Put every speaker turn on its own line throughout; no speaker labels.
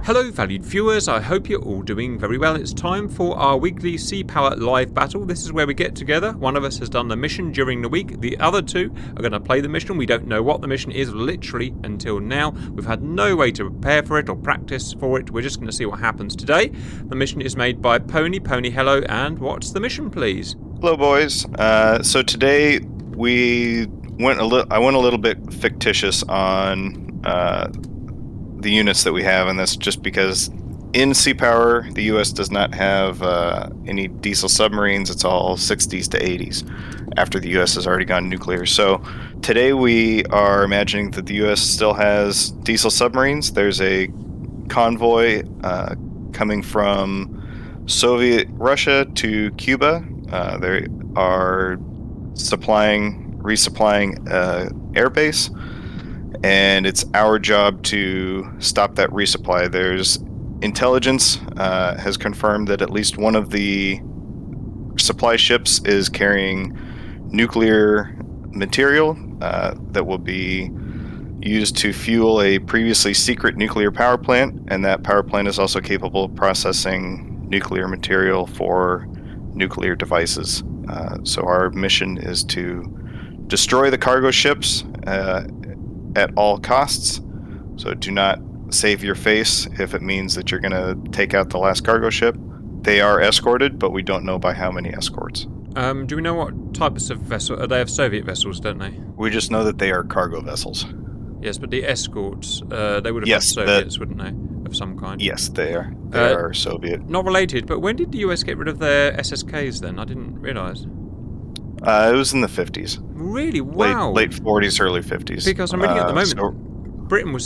Hello valued viewers, I hope you're all doing very well. It's time for our weekly Sea Power live battle. This is where we get together. One of us has done the mission during the week. The other two are going to play the mission. We don't know what the mission is literally until now. We've had no way to prepare for it or practice for it. We're just going to see what happens today. The mission is made by Pony. Pony, hello, and what's the mission, please?
Hello, boys. So today I went a little bit fictitious on the units that we have, and that's just because in Sea Power, the US does not have any diesel submarines. It's all 60s to 80s after the US has already gone nuclear. So today we are imagining that the US still has diesel submarines. There's a convoy coming from Soviet Russia to Cuba. They are resupplying airbase, and it's our job to stop that resupply. There's intelligence has confirmed that at least one of the supply ships is carrying nuclear material that will be used to fuel a previously secret nuclear power plant, and that power plant is also capable of processing nuclear material for nuclear devices. So our mission is to destroy the cargo ships at all costs. So do not save your face if it means that you're going to take out the last cargo ship. They are escorted, but we don't know by how many escorts.
Do we know what types of vessel? They have Soviet vessels, don't they?
We just know that they are cargo vessels.
Yes, but the escorts, they would have had Soviets, wouldn't they? Of some kind.
Yes, they are. They are Soviet.
Not related, but when did the US get rid of their SSKs then? I didn't realise.
It was in the 50s.
Really? Wow.
Late 40s, early 50s.
Because I'm reading at the moment, we were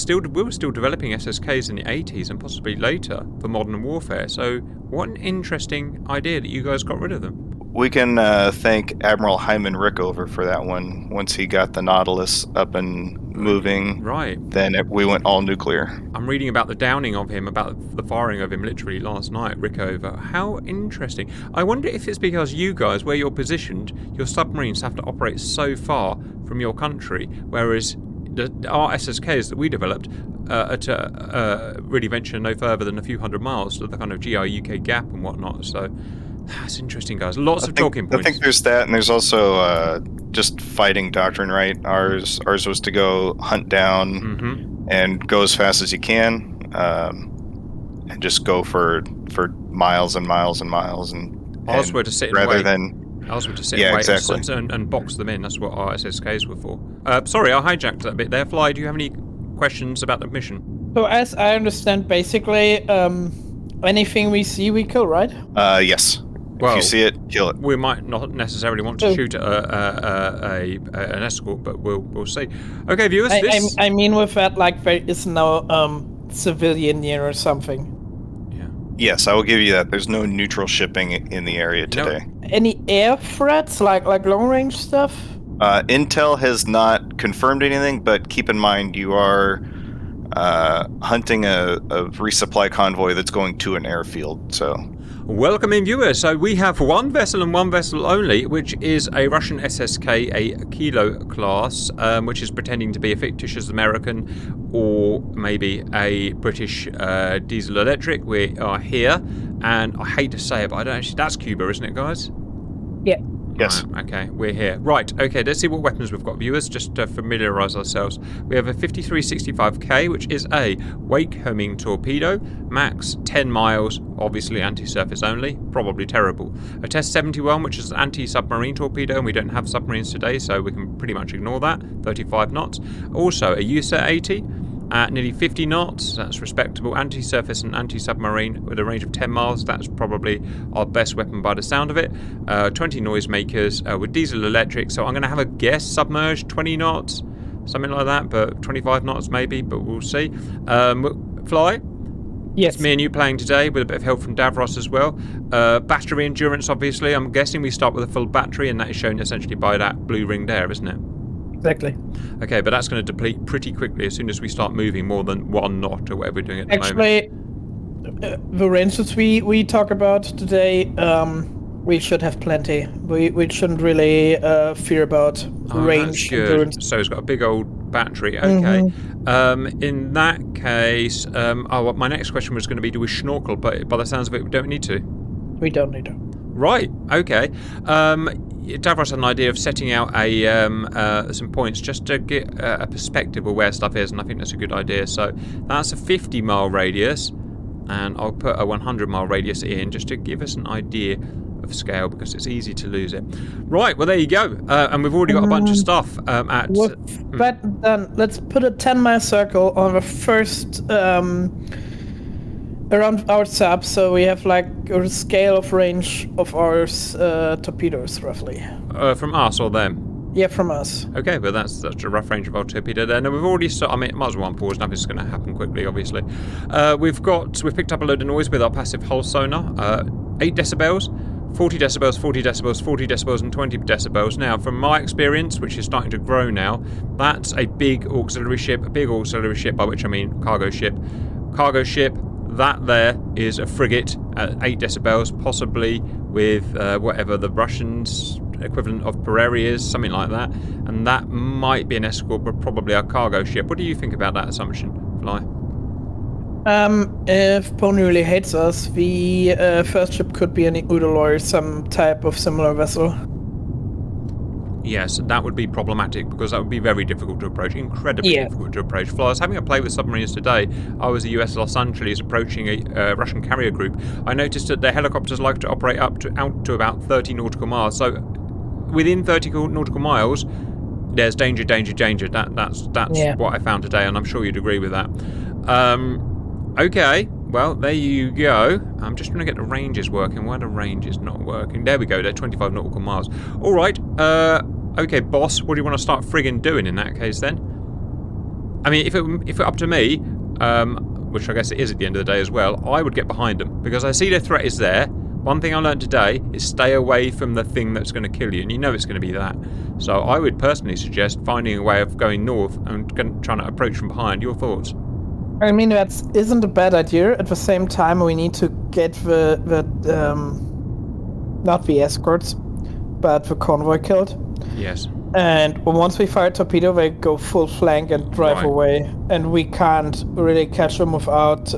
still developing SSKs in the 80s and possibly later for modern warfare. So what an interesting idea that you guys got rid of them.
We can thank Admiral Hyman Rickover for that one. Once he got the Nautilus up and moving,
right,
then we went all nuclear.
I'm reading about the downing of him, about the firing of him literally last night, Rickover. How interesting. I wonder if it's because you guys, where you're positioned, your submarines have to operate so far from your country, whereas our SSKs that we developed really venture no further than a few hundred miles to the kind of GI-UK gap and whatnot. So that's interesting, guys. Lots of talking points.
I think there's that, and there's also just fighting doctrine, right? Ours was to go hunt down and go as fast as you can, and just go for miles and miles and miles.
Ours were to sit and wait. Ours were to sit and wait
exactly.
and box them in. That's what our SSKs were for. Sorry, I hijacked that bit there. Fly, do you have any questions about the mission?
So as I understand, basically, anything we see, we kill, right?
Yes.
Well,
if you see it, kill it.
We might not necessarily want to shoot an escort, but we'll see. Okay, viewers.
I mean with that, like, there is no civilian near or something.
Yeah.
Yes, I will give you that. There's no neutral shipping in the area today.
Any air threats, like long range stuff?
Intel has not confirmed anything, but keep in mind you are hunting a resupply convoy that's going to an airfield, so...
Welcome in, viewers. So we have one vessel and one vessel only, which is a Russian SSK, a Kilo class, which is pretending to be a fictitious American or maybe a British diesel electric. We are here, and I hate to say it, but I don't actually... That's Cuba, isn't it, guys?
Yeah.
Yes.
Right, okay, we're here. Right, okay, let's see what weapons we've got, viewers, just to familiarise ourselves. We have a 5365K, which is a wake homing torpedo, max 10 miles, obviously anti-surface only, probably terrible. A Test 71, which is an anti-submarine torpedo, and we don't have submarines today, so we can pretty much ignore that, 35 knots. Also, a USA 80. At nearly 50 knots, that's respectable. Anti-surface and anti-submarine with a range of 10 miles. That's probably our best weapon by the sound of it. 20 noisemakers with diesel electric. So I'm going to have a guess, submerged, 20 knots, something like that, but 25 knots maybe, but we'll see. Fly?
Yes.
It's me and you playing today with a bit of help from Davros as well. Battery endurance, obviously. I'm guessing we start with a full battery, and that is shown essentially by that blue ring there, isn't it?
Exactly.
Okay, but that's going to deplete pretty quickly as soon as we start moving more than 1 knot or whatever we're doing at the moment.
Actually, the ranges we talk about today, We should have plenty. We shouldn't really fear about
Oh, that's
range endurance.
good. So it's got a big old battery. Okay.
Mhm.
In that case, well, my next question was going to be, do we snorkel? But by the sounds of it, we don't need to.
We don't need to.
Right. Okay. Davros had an idea of setting out some points just to get a perspective of where stuff is, and I think that's a good idea. So that's a 50-mile radius, and I'll put a 100-mile radius in just to give us an idea of scale, because it's easy to lose it. Right. Well, there you go. And we've already got a bunch of stuff at.
With that done, let's put a 10-mile circle on the first around our sub, so we have like a scale of range of our torpedoes roughly.
From us or them?
Yeah, from us.
Okay, but that's a rough range of our torpedo there. Now we've already started. I mean, might as well pause. Nothing's going to happen quickly, obviously. We've picked up a load of noise with our passive hull sonar. 8 decibels, 40 decibels, 40 decibels, 40 decibels, and 20 decibels. Now, from my experience, which is starting to grow now, that's a big auxiliary ship. A big auxiliary ship, by which I mean cargo ship. Cargo ship. That there is a frigate at 8 decibels, possibly with whatever the Russians' equivalent of Pereri is, something like that. And that might be an escort, but probably a cargo ship. What do you think about that assumption, Fly?
If Pony really hates us, the first ship could be an Udall or some type of similar vessel.
Yes, that would be problematic, because that would be very difficult to approach, incredibly difficult to approach. Fly, I was having a play with submarines today. I was the US Los Angeles approaching a Russian carrier group. I noticed that their helicopters like to operate out to about 30 nautical miles. So within 30 nautical miles, there's danger, danger, danger. That's what I found today, and I'm sure you'd agree with that. Okay, well, there you go. I'm just trying to get the ranges working. Why the range is not working? There we go, they're 25 nautical miles. All right, okay, boss, what do you want to start friggin' doing in that case then? I mean, if it up to me, which I guess it is at the end of the day as well, I would get behind them, because I see the threat is there. One thing I learned today is stay away from the thing that's going to kill you, and you know it's going to be that. So I would personally suggest finding a way of going north and trying to approach from behind. Your thoughts?
I mean, that isn't a bad idea. At the same time, we need to get the not the escorts, but the convoy killed.
Yes.
And once we fire a torpedo, they go full flank and drive away, and we can't really catch them without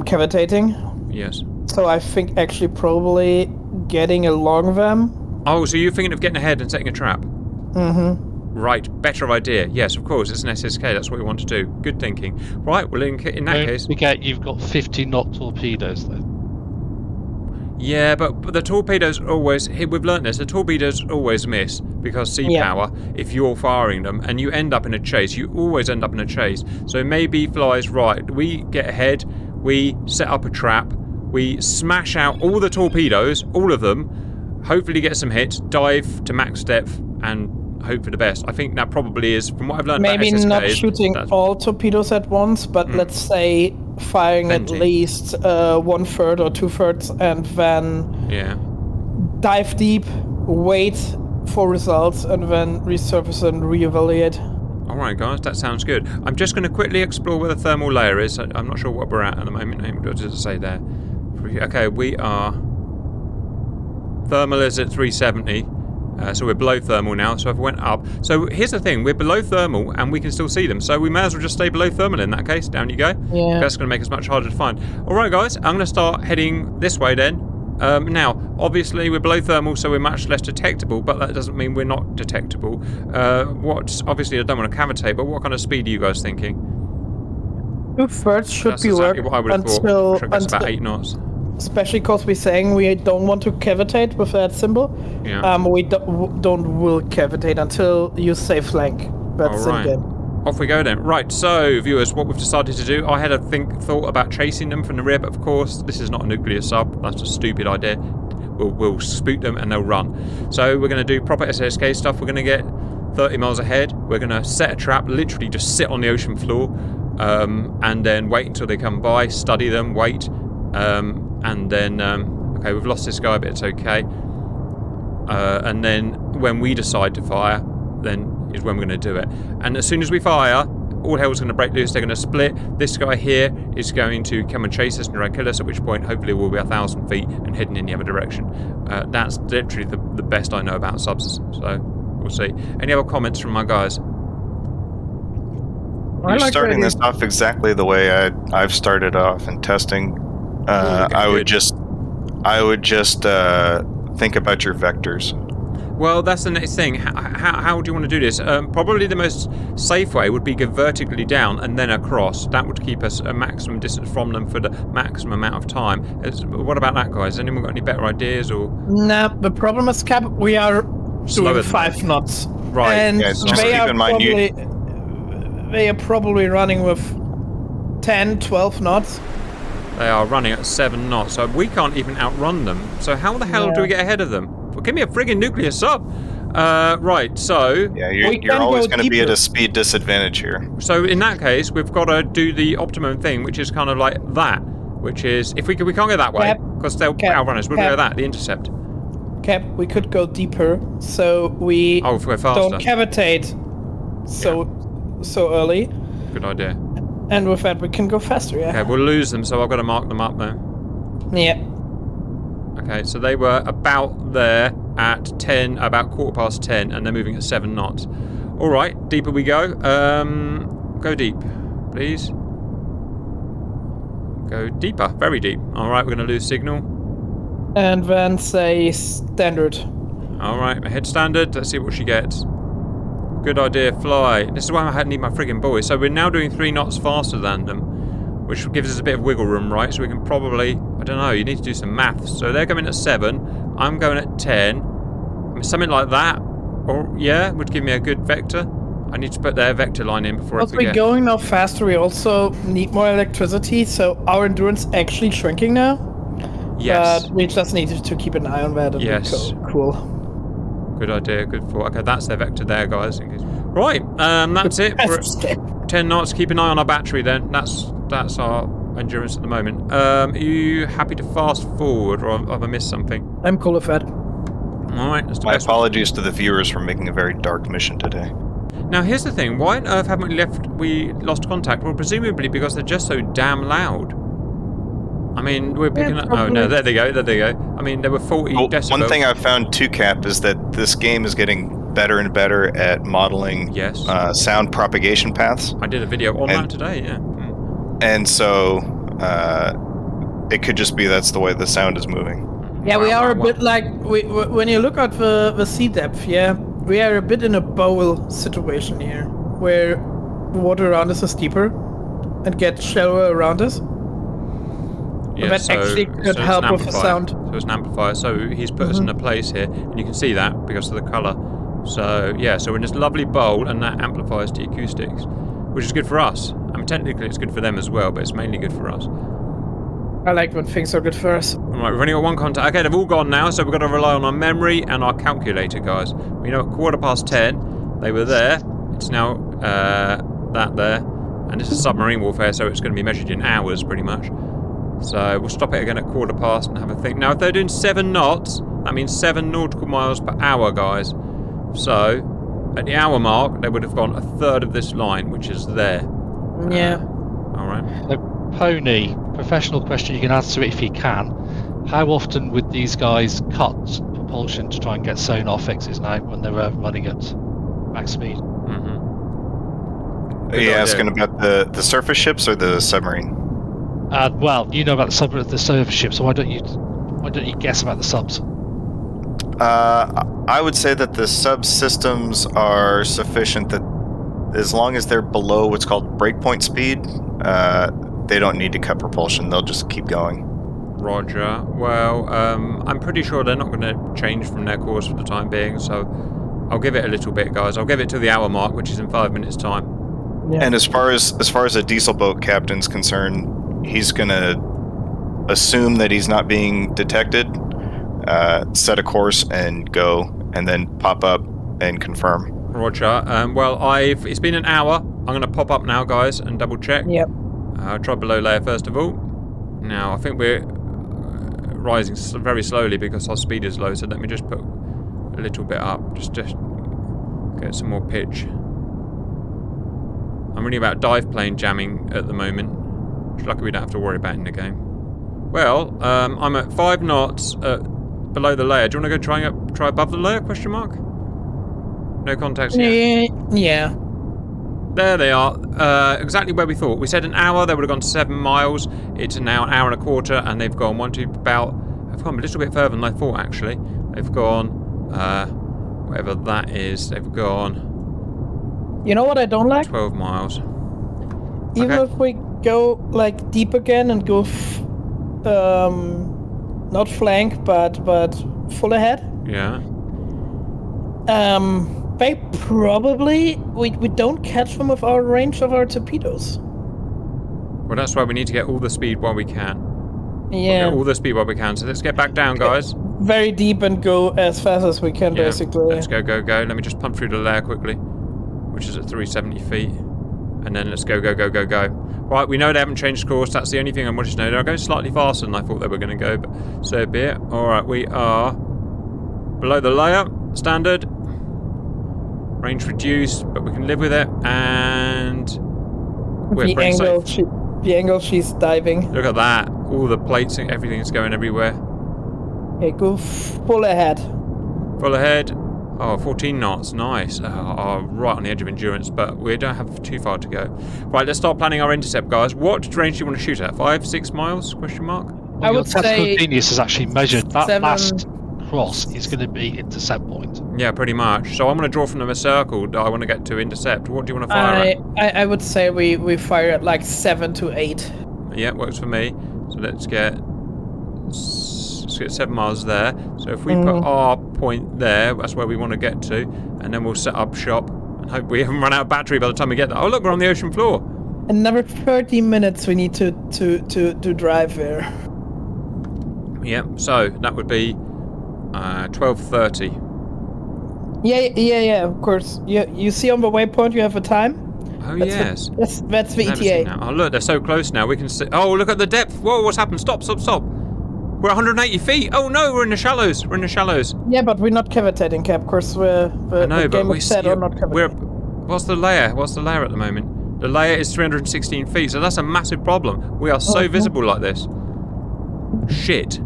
cavitating.
Yes.
So I think actually probably getting along them.
Oh, so you're thinking of getting ahead and setting a trap?
Mm-hmm.
Right, better idea. Yes, of course, it's an SSK, that's what we want to do. Good thinking. Right, well, in that case...
Don't forget you've got 50-knot torpedoes, though.
Yeah, but the torpedoes always... We've learnt this, the torpedoes always miss, because sea power, if you're firing them, and you end up in a chase, you always end up in a chase. So maybe Fly's right. We get ahead, we set up a trap, we smash out all the torpedoes, all of them, hopefully get some hits, dive to max depth, and hope for the best. I think that probably is, from what I've learned
maybe
about SSKs,
not shooting all torpedoes at once, but let's say firing at least 1/3 or 2/3, and then dive deep, wait for results, and then resurface and reevaluate.
Alright guys, that sounds good. I'm just going to quickly explore where the thermal layer is. I'm not sure what we're at the moment. What does it say there? Okay, we are... Thermal is at 370. So we're below thermal now, so I've went up. So here's the thing, we're below thermal and we can still see them, so we may as well just stay below thermal in that case. Down you go.
Yeah.
That's going to make us much harder to find. Alright guys, I'm going to start heading this way then. Now, obviously we're below thermal, so we're much less detectable, but that doesn't mean we're not detectable. Obviously I don't want to cavitate, but what kind of speed are you guys thinking?
2/3 should
That's
be
exactly
work
what I would have
until,
thought. That's about 8 knots.
Especially because we're saying we don't want to cavitate with that symbol.
Yeah.
We will cavitate until you say flank. That's in game.
Off we go then. Right, so viewers, what we've decided to do, I had a thought about chasing them from the rear, but of course this is not a nuclear sub. That's a stupid idea. We'll spook them and they'll run. So we're going to do proper SSK stuff. We're going to get 30 miles ahead. We're going to set a trap, literally just sit on the ocean floor, and then wait until they come by, study them, wait, and then, okay, we've lost this guy, but it's okay. And then when we decide to fire, then is when we're going to do it. And as soon as we fire, all hell's going to break loose. They're going to split. This guy here is going to come and chase us and try and kill us, at which point hopefully we'll be 1,000 feet and heading in the other direction. That's literally the best I know about subs, so we'll see. Any other comments from my guys?
You're starting this off exactly the way I've started off in testing. I would just think about your vectors.
Well, that's the next thing. How do you want to do this? Probably the most safe way would be go vertically down and then across. That would keep us a maximum distance from them for the maximum amount of time. What about that, guys? Anyone got any better ideas? Or
nah, the problem is, Cap, we are doing 5 knots.
Right.
And
yeah, just keep in mind
they are probably running with 10, 12 knots.
They are running at 7 knots, so we can't even outrun them. So how the hell do we get ahead of them? Well, give me a friggin' nuclear sub. Right, so...
Yeah, you're always going to be at a speed disadvantage here.
So in that case, we've got to do the optimum thing, which is kind of like that. Which is, if we can't go that way, because they'll outrun us, we'll go that, the intercept.
Cap, we could go deeper, so we
if we're faster.
don't cavitate so early.
Good idea.
And with that, we can go faster,
Okay, we'll lose them, so I've got to mark them up though.
Yeah.
Okay, so they were about there at 10, about 10:15, and they're moving at 7 knots. All right, deeper we go. Go deep, please. Go deeper, very deep. All right, we're going to lose signal.
And then say standard.
All right, head standard. Let's see what she gets. Good idea, fly. This is why I need my friggin' buoy. So we're now doing 3 knots faster than them, which gives us a bit of wiggle room, right? So we can probably, I don't know, you need to do some maths. So they're coming at 7, I'm going at 10. Something like that, or would give me a good vector. I need to put their vector line in before I forget.
We're going now faster, we also need more electricity, so our endurance actually shrinking now.
Yes.
But we just need to keep an eye on that. And
yes.
Cool.
Good idea, good thought. Okay, that's their vector there, guys. Right, that's it. We're at 10 knots. Keep an eye on our battery then. That's our endurance at the moment. Are you happy to fast forward, or have I missed something?
I'm cool with that.
Alright, that's the
My
best.
apologies to the viewers for making a very dark mission today.
Now here's the thing, why on earth haven't we lost contact? Well, presumably because they're just so damn loud. I mean, we're picking up... Oh, no, there they go. I mean, there were 40 decibels.
One thing I've found too, Cap, is that this game is getting better and better at modeling sound propagation paths.
I did a video on that today, yeah.
And so, it could just be that's the way the sound is moving.
Yeah, we are a bit like... when you look at the sea depth, we are a bit in a bowl situation here, where the water around us is deeper and gets shallower around us.
Yeah,
that actually could help with the sound.
So it's an amplifier. So he's put us in a place here, and you can see that because of the colour. So yeah, so we're in this lovely bowl, and that amplifies the acoustics, which is good for us. I mean, technically it's good for them as well, but it's mainly good for us.
I like when things are good for us.
Right, we've only got one contact. Okay, they've all gone now, so we've got to rely on our memory and our calculator, guys. We know at 10:15 they were there. It's now that there, and this is submarine warfare, so it's going to be measured in hours, pretty much. So we'll stop it again at 15:15 and have a think. Now, if they're doing 7 knots, that means 7 nautical miles per hour, guys. So at the hour mark, they would have gone a third of this line, which is there.
Yeah.
All right.
Pony, professional question, you can answer it if you can. How often would these guys cut propulsion to try and get sonar fixes now when they're running at max speed?
Are you asking about the surface ships or the submarine?
Well, you know about the surface ships, so why don't you guess about the subs?
I would say that the subsystems are sufficient that as long as they're below what's called breakpoint speed, they don't need to cut propulsion. They'll just keep going.
Roger. Well, I'm pretty sure they're not going to change from their course for the time being, so I'll give it a little bit, guys. I'll give it to the hour mark, which is in 5 minutes' time.
Yeah.
And as far as a diesel boat captain's concerned, he's going to assume that he's not being detected, set a course and go, and then pop up and confirm.
Roger. Well, it's been an hour. I'm going to pop up now, guys, and double check.
Yep.
I'll try below layer first of all. Now, I think we're rising very slowly because our speed is low, so let me just put a little bit up, just get some more pitch. I'm reading about dive plane jamming at the moment. Which lucky we don't have to worry about in the game. Well, I'm at 5 knots below the layer. Do you want to go try above the layer? Question mark. No contacts yet.
Yeah.
There they are. Exactly where we thought. We said an hour. They would have gone 7 miles. It's now an hour and a quarter, and they've gone I've gone a little bit further than I thought. Actually, they've gone whatever that is. They've gone.
You know what I don't like?
12 miles.
Even
Okay.
if we go like deep again and go, not flank, but full ahead.
Yeah.
They probably we don't catch them with our range of our torpedoes.
Well, that's why we need to get all the speed while we can.
Yeah.
All the speed while we can. So let's get back down, guys.
Very deep and go as fast as we can,
Yeah.
basically.
Let's go. Let me just pump through the layer quickly, which is at 370 feet. And then let's go. Right, we know they haven't changed course. That's the only thing I wanted to know. They're going slightly faster than I thought they were going to go, but so be it. Alright, we are below the layer. Standard. Range reduced, but we can live with it. And we're
the
pretty
angle
safe.
the angle she's diving.
Look at that. All the plates and everything's going everywhere.
Okay, go full ahead.
Full ahead. Oh, 14 knots. Nice. Right on the edge of endurance, but we don't have too far to go. Right, let's start planning our intercept, guys. What range do you want to shoot at? 5, 6 miles? Question mark?
Well,
I
your
would
tactical
say
genius has actually measured that
7.
last cross is going to be intercept point.
Yeah, pretty much. So I'm going to draw from them a circle that I want to get to intercept. What do you want to fire at?
I would say we fire at like 7 to 8.
Yeah, works for me. So let's get 7 miles there. So if we put our point there, that's where we want to get to, and then we'll set up shop and hope we haven't run out of battery by the time we get there. Oh look, we're on the ocean floor.
Another 30 minutes we need to drive there.
Yeah, so that would be 12:30.
Yeah, of course. You see on the waypoint you have a time?
Oh
That's
yes.
That's the
Never seen
ETA.
that. Oh look, they're so close now. We can see. Oh look at the depth. Whoa, what's happened? Stop. We're 180 feet. Oh no, we're in the shallows.
Yeah, but we're not cavitating, Cap. Of course, the game is set on not cavitating.
What's the layer? What's the layer at the moment? The layer is 316 feet, so that's a massive problem. We are so visible like this. Shit.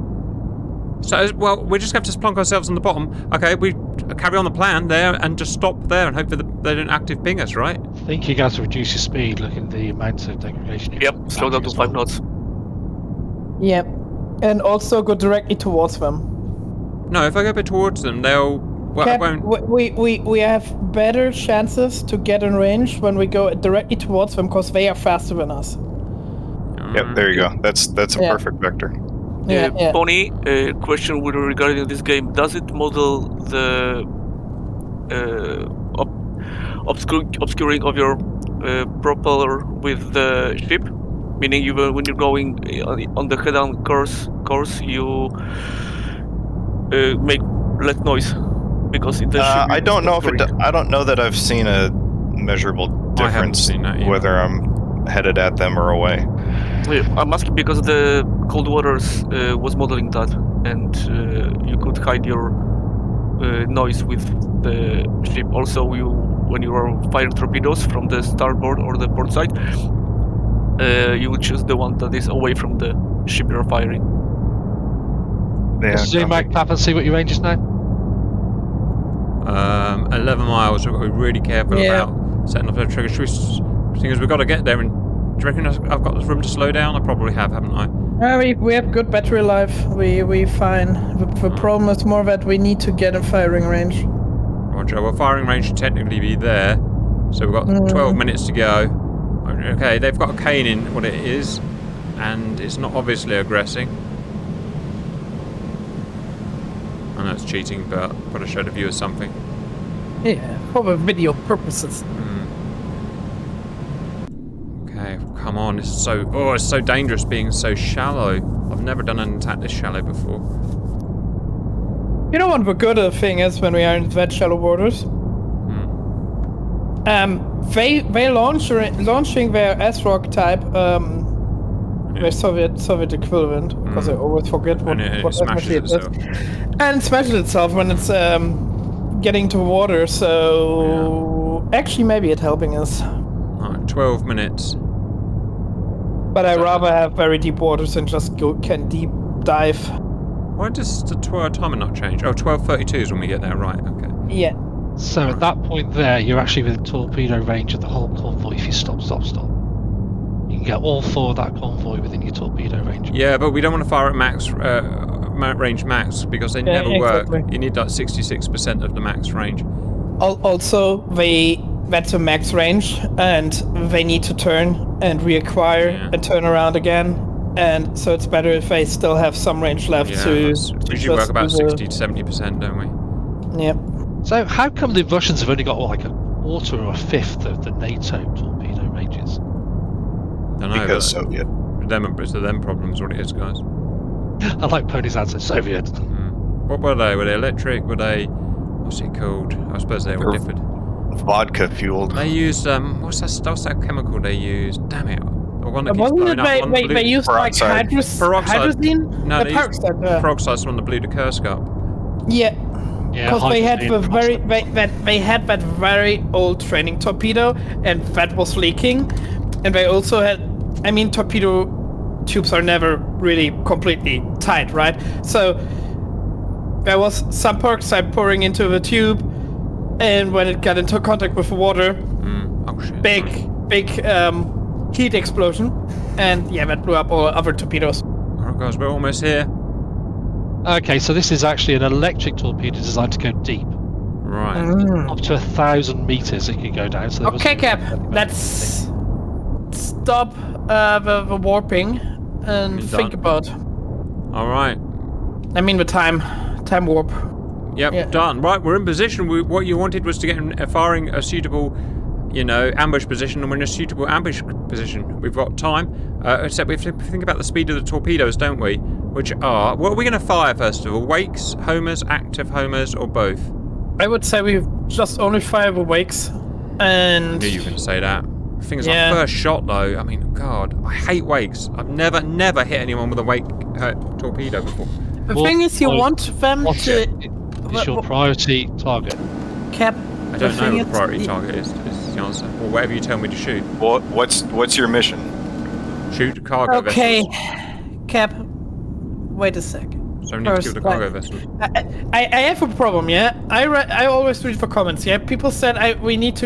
So, well, we just have to plonk ourselves on the bottom. Okay, we carry on the plan there and just stop there and hope that they don't active ping us, right?
I think you guys to reduce your speed, looking at the amount of degradation.
Yep, slow down to 5 knots.
Yeah, and also go directly towards them.
No, if I go a bit towards them, they'll... Well,
Cap,
I won't...
we have better chances to get in range when we go directly towards them because they are faster than us.
Yep, there you go. That's a perfect vector.
Yeah.
Pony, question regarding this game. Does it model the obscuring of your propeller with the ship? Meaning, when you're going on the head-on course, you make less noise because the ship.
I don't know if I don't know that I've seen a measurable difference
seen that either.
whether I'm headed at them or away.
I'm asking because the Cold Waters was modeling that, and you could hide your noise with the ship. Also, when you are firing torpedoes from the starboard or the port side, you would choose the one that is away from the ship you're firing.
Yeah,
Zoom back, Clap, and see what your range is now.
11 miles. We've got to be really careful about setting off the trigger. Thing is, we've got to get there. And do you reckon I've got room to slow down? I probably have, haven't I?
We have good battery life. We fine. The problem is more that we need to get in firing range.
Roger. Well, firing range should technically be there. So we've got 12 minutes to go. Okay, they've got a cane in what it is, and it's not obviously aggressing. I know it's cheating, but I've got to show the viewers something.
Yeah, for the video purposes.
Okay, come on. It's so dangerous being so shallow. I've never done an attack this shallow before.
You know what the good thing is when we are in that shallow waters? They launching their S-Rock type, their Soviet equivalent, because I always forget what
smashes
it is.
itself.
And smashes itself when it's getting to water, so actually maybe it's helping us.
Right, 12 minutes.
But I rather have very deep waters and just can deep dive.
Why does the timer not change? Oh, 12:32 is when we get there, right? Okay.
Yeah.
So at that point there, you're actually within torpedo range of the whole convoy if you stop. You can get all 4 of that convoy within your torpedo range.
Yeah, but we don't want to fire at max range max because they never
exactly.
work. You need like 66% of the max range.
Also, that's a max range, and they need to turn and reacquire and turn around again. And so it's better if they still have some range left to
usually work about 60 to 70%, don't we?
Yep.
So how come the Russians have only got like a quarter or a fifth of the NATO torpedo ranges?
Don't know.
Because Soviet.
It's them problems, what it is, guys.
I like Pony's answer, Soviet.
What were they? Were they electric? Were they... What's it called? I suppose they all differed.
Vodka fueled.
They used, what's that chemical they used? Damn it. The one that keeps
Wasn't
blowing
it
up.
they used like hydrazine?
No, they used
peroxide.
peroxide's one that blew the Kursk up.
Yeah. Because they had they had that very old training torpedo, and that was leaking, and they also had, I mean, torpedo tubes are never really completely tight, right? So there was some peroxide pouring into the tube, and when it got into contact with the water, big heat explosion, and yeah, that blew up all other torpedoes.
Alright guys, we're almost here.
Okay, so this is actually an electric torpedo designed to go deep.
Right.
Up to 1,000 meters it can go down. So
okay, Cap, let's stop the warping and think about.
Alright.
I mean the time warp.
Yep,
Yeah.
done. Right, we're in position. What you wanted was to get firing a suitable, ambush position, and we're in a suitable ambush position. We've got time, except we have to think about the speed of the torpedoes, don't we? Which are, what are we going to fire first of all? Wakes, homers, active homers, or both?
I would say we just only fire the wakes, and...
I knew you were going to say that. The thing is, our first shot though, I mean, God, I hate wakes. I've never hit anyone with a wake torpedo before.
The thing is, you want them to...
Is your priority target?
Cap,
I don't know what the priority target is the answer. Or whatever you tell me to shoot.
What's your mission?
Shoot cargo vessels.
Okay, Cap, wait a sec.
So we need to kill the cargo vessels.
I have a problem, yeah? I always read the comments, yeah? People said I need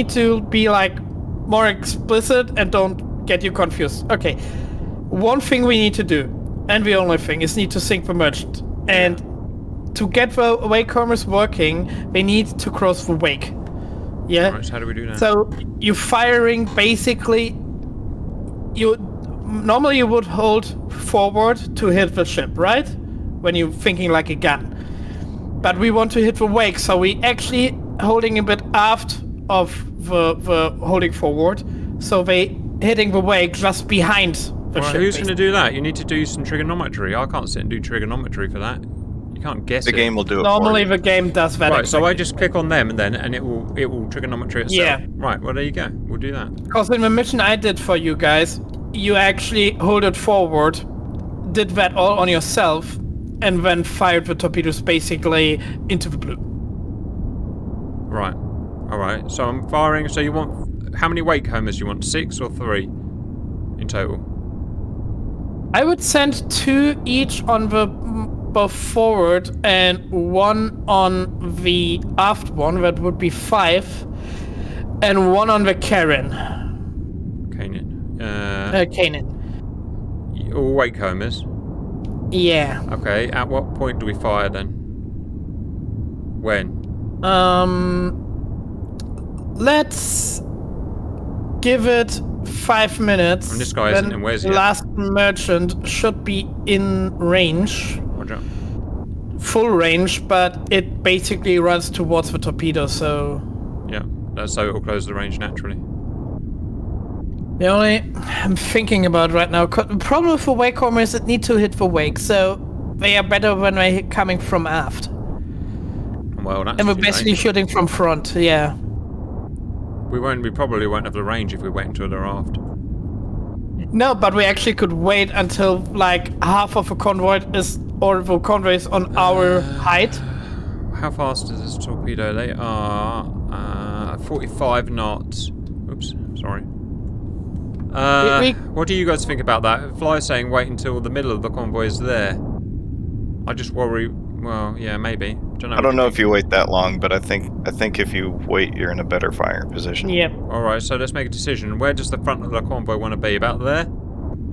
to be like more explicit and don't get you confused. Okay, one thing we need to do, and the only thing, is need to sink the merchant. And to get the wake homers working, they need to cross the wake. Yeah?
Right, so how do we do that?
So you're firing basically, normally you would hold forward to hit the ship, right? When you're thinking like a gun. But we want to hit the wake, so we actually holding a bit aft of the holding forward, so they hitting the wake just behind the ship.
Who's going to do that? You need to do some trigonometry. I can't sit and do trigonometry for that. You can't guess
The game will do it
Normally
for you.
the game does that.
Right,
exactly.
so I just click on them and it will trigonometry itself.
Yeah.
Right, well there you go. We'll do that.
Because in the mission I did for you guys, you actually hold it forward, did that all on yourself, and then fired the torpedoes basically into the blue.
Right. Alright, so I'm firing. So you want, how many wake homers do you want? 6 or 3 in total?
I would send 2 each on the both forward and 1 on the aft one, that would be 5, and 1 on the Karen.
Kanan.
Kanan.
All wake homers?
Yeah.
Okay, at what point do we fire then? When?
Let's give it 5 minutes.
And this guy isn't in Wes yet.
Last merchant should be in range.
Roger.
Full range, but it basically runs towards the torpedo, so...
Yeah, so it'll close the range naturally.
The only I'm thinking about right now, the problem with the wake homers is it need to hit the wake, so they are better when they're coming from aft.
Well, that's
And we're
too
basically
late.
shooting from front, yeah.
We probably won't have the range if we wait until they're aft.
No, but we actually could wait until like half of a convoy is, or the convoy is on our height.
How fast is this torpedo? They are 45 knots. We're Whoops, sorry.
We-
What do you guys think about that? Fly's saying wait until the middle of the convoy is there. I just worry. Well, yeah, maybe.
I don't know if you wait that long, but I think if you wait, you're in a better firing position.
Yep.
All right, so let's make a decision. Where does the front of the convoy want to be? About there?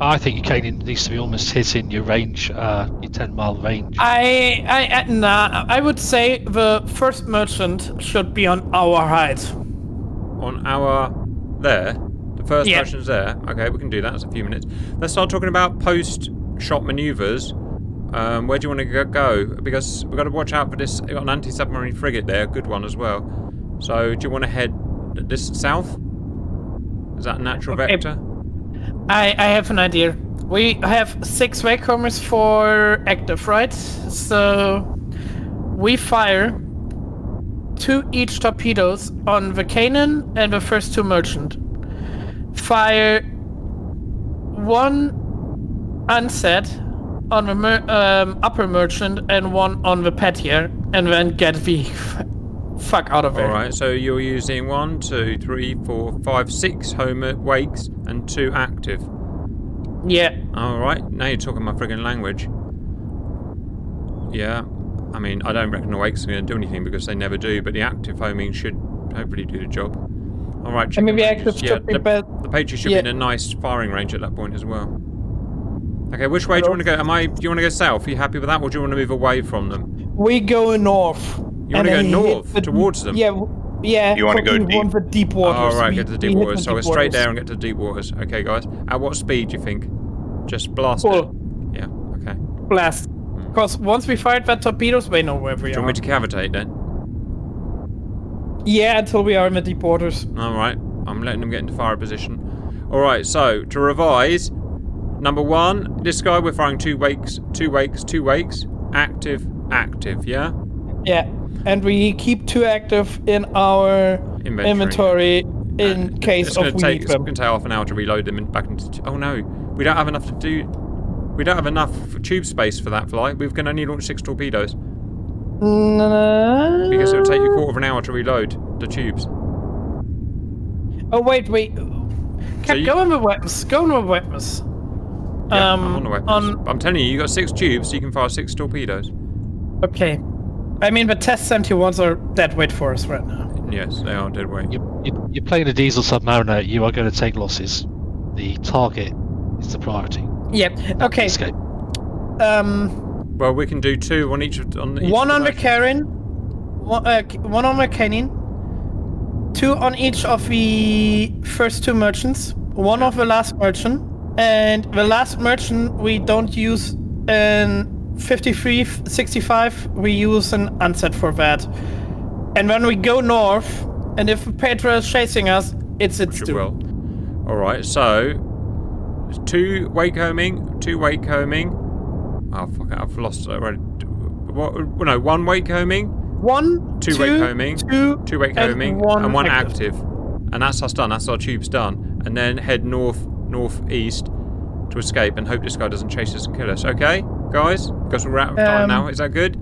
I think your caning needs to be almost hitting your range, your 10-mile range.
I would say the first merchant should be on our height.
On our there. The first
Yeah.
merchant's there. Okay, we can do that. That's a few minutes. Let's start talking about post-shot manoeuvres. Where do you want to go? Because we've got to watch out for this. We've got an anti-submarine frigate there, a good one as well. So, do you want to head this south? Is that a natural vector?
I have an idea. We have 6 wakehomers for active, right? So we fire 2 each torpedoes on the cannon and the first 2 merchant. Fire 1 unset on the upper merchant and 1 on the petier, and then get the fuck out of there.
Alright, so you're using 1, 2, 3, 4, 5, 6 home wakes and 2 active.
Yeah.
Alright, now you're talking my friggin' language. Yeah, I mean, I don't reckon the wakes are going to do anything because they never do, but the active homing should hopefully do the job. Alright,
And maybe active should be better.
the Patriot should be in a nice firing range at that point as well. Okay, which way do you want to go? Do you want to go south? Are you happy with that, or do you want to move away from them?
We go north.
You want to go north towards them?
Yeah, yeah.
You want to go
we
deep?
want the deep waters.
Oh, right,
We-
get to the
we
deep
hit
waters.
the
So we're
deep
straight
waters.
there and get to the deep waters. Okay, guys. At what speed do you think? Just blast
Full.
it. Yeah, okay.
Blast. Because once we fired that torpedoes, we know where we
Do you
are.
want me to cavitate then?
Yeah, until we are in the deep waters.
Alright, I'm letting them get into fire position. Alright, so to revise, number 1, this guy we're firing 2 wakes, 2 wakes, 2 wakes, active, active, yeah?
Yeah, and we keep 2 active in our inventory in case of we need
It's
them.
going to take half an hour to reload them and back into... Oh no, we don't have enough to do... We don't have enough tube space for that flight. We can only launch 6 torpedoes.
No.
Because it would take you a quarter of an hour to reload the tubes.
Oh wait.
So you-
Go on the weapons. Go on the weapons.
Yeah, I'm on the weapons. I'm telling you, you got 6 tubes, so you can fire 6 torpedoes.
Okay. I mean, the test 71s are dead weight for us right now.
Yes, they are dead weight.
You're playing a diesel submariner, you are going to take losses. The target is the priority.
Yeah. Okay.
Escape.
Well, we can do 2 on each of on each
One
of
on the
those.
Karen, one on the cannon, 2 on each of the first 2 merchants, 1 of the last merchant, and the last merchant we don't use an 53-65, we use an unset for that. And when we go north, and if a Petra is chasing us, it's
Which it
doom.
will. Alright, so 2 wake homing, 2 wake homing. Oh fuck it, I've lost it already. What, no, 1 wake homing,
1,
2 wake homing, 2 wake
and
homing, and 1 active. And that's us done, that's our tubes done. And then head northeast to escape and hope this guy doesn't chase us and kill us. Okay, guys? Because we're out of time now. Is that good?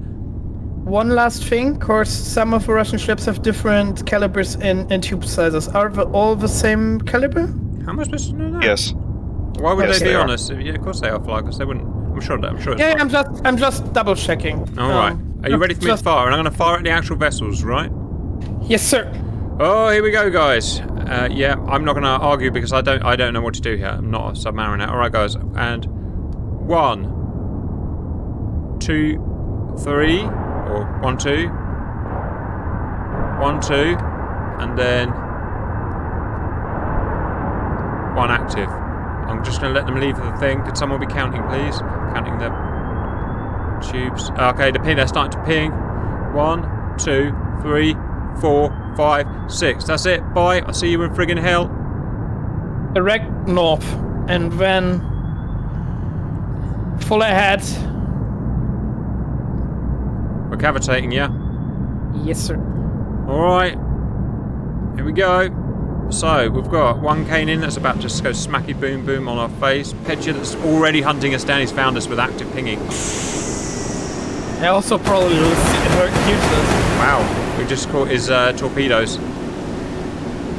One last thing, of course, some of the Russian ships have different calibers in tube sizes. Are they all the same caliber?
How am I supposed to know that?
Yes.
Why would
Yes,
they be
they are.
honest? Yeah, of course they are, Fly, because they wouldn't. I'm sure it's
Yeah,
fine.
I'm just double checking.
Alright. Are you ready for me to fire? And I'm going to fire at the actual vessels, right?
Yes, sir.
Oh, here we go, guys. Yeah, I'm not going to argue because I don't know what to do here. I'm not a submariner. All right, guys. And 1, 2, 3, or 1, 2, 1, 2, and then 1 active. I'm just going to let them leave the thing. Could someone be counting, please? Counting the tubes. Okay, they're starting to ping. 1, 2, 3, 4, 5, 6. That's it. Bye. I'll see you in friggin' hell.
Direct north, and then full ahead.
We're cavitating, yeah?
Yes, sir.
Alright. Here we go. So, we've got 1 Kanin that's about to just go smacky boom boom on our face. Petya that's already hunting us down. He's found us with active pinging.
I also probably useless.
Wow. We just caught his torpedoes.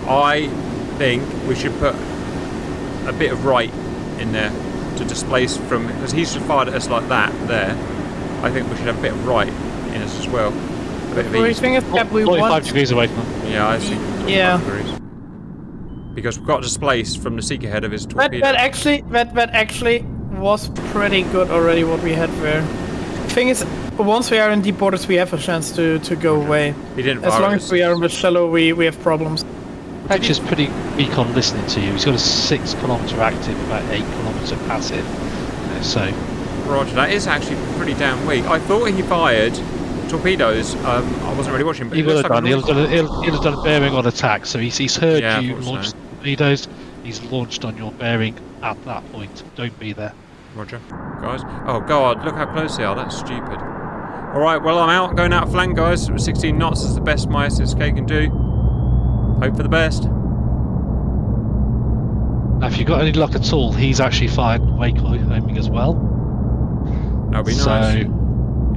I think we should put a bit of right in there to displace from, because he's just fired at us like that there. I think we should have a bit of right in us as well. A bit of
The
east.
thing is that we
45
want...
degrees away from them.
Yeah, I think 45
Yeah.
degrees. Because we've got displaced from the seeker head of his torpedo.
That actually was pretty good already what we had there. Thing is, once we are in deep waters, we have a chance to go away.
He didn't
As
fire
long
at
as
us.
we are in the shallow, we have problems.
Patch is pretty weak on listening to you. He's got a 6 kilometre active, about 8 kilometre passive. So
Roger, that is actually pretty damn weak. I thought he fired torpedoes. I wasn't really watching, but
he
it
would
looks
have
like
done. He'll have done a bearing on attack. So he's heard
Yeah, I
you
thought
launch
so.
torpedoes. He's launched on your bearing at that point. Don't be there.
Roger. Guys. Oh god, look how close they are. That's stupid. Alright, well I'm out, going out flank, guys. 16 knots is the best my SSK can do. Hope for the best.
Now, if you've got any luck at all, he's actually fired wake homing as well.
That'll be nice.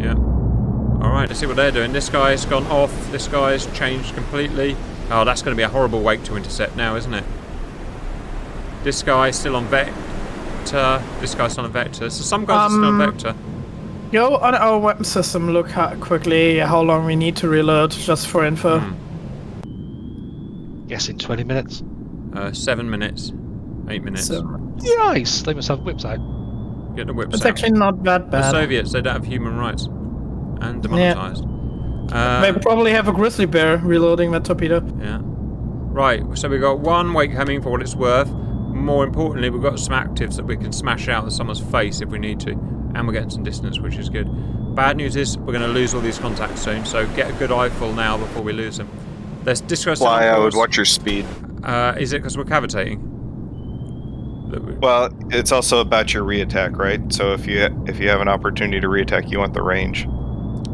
Yeah. Alright, let's see what they're doing. This guy's gone off. This guy's changed completely. Oh, that's going to be a horrible wake to intercept now, isn't it? This guy's still on vector. This guy's still on vector. So some guys are still on vector.
Go on our weapon system, look quickly how long we need to reload, just for info.
Guessing 20 minutes.
7 minutes. 8 minutes.
So,
Nice. They must have whips out.
Get the whips
it's
out.
actually not that
The
bad.
Soviets, they don't have human rights. And demonetized.
They probably have a grizzly bear reloading that torpedo.
Yeah. Right, so we've got one wake coming for what it's worth. More importantly, we've got some actives that we can smash out of someone's face if we need to. And we're getting some distance, which is good. Bad news is we're going to lose all these contacts soon, so get a good eyeful now before we lose them. There's discuss.
Why I would watch your speed.
Is it because we're cavitating?
Well, it's also about your reattack, right? So if you have an opportunity to reattack, you want the range.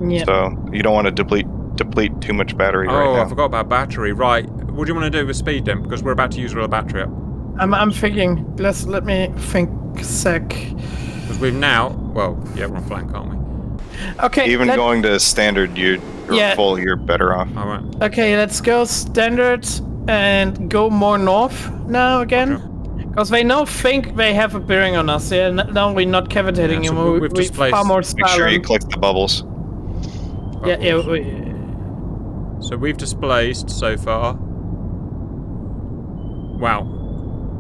Yeah.
So you don't want to deplete too much battery right
Oh,
now.
I forgot about battery. Right. What do you want to do with speed then? Because we're about to use all the battery up.
I'm thinking. Let me think a sec.
Because we've now. Well, yeah, we're on flank, aren't we?
Okay.
Even going to standard, you're full. You're better off.
All right.
Okay, let's go standard and go more north now again. Because they now think they have a bearing on us. Yeah, now we're not cavitating
Yeah, so
anymore.
we've
We're
displaced.
far more
Make sure you
silent.
click the bubbles.
Yeah.
So we've displaced so far. Wow.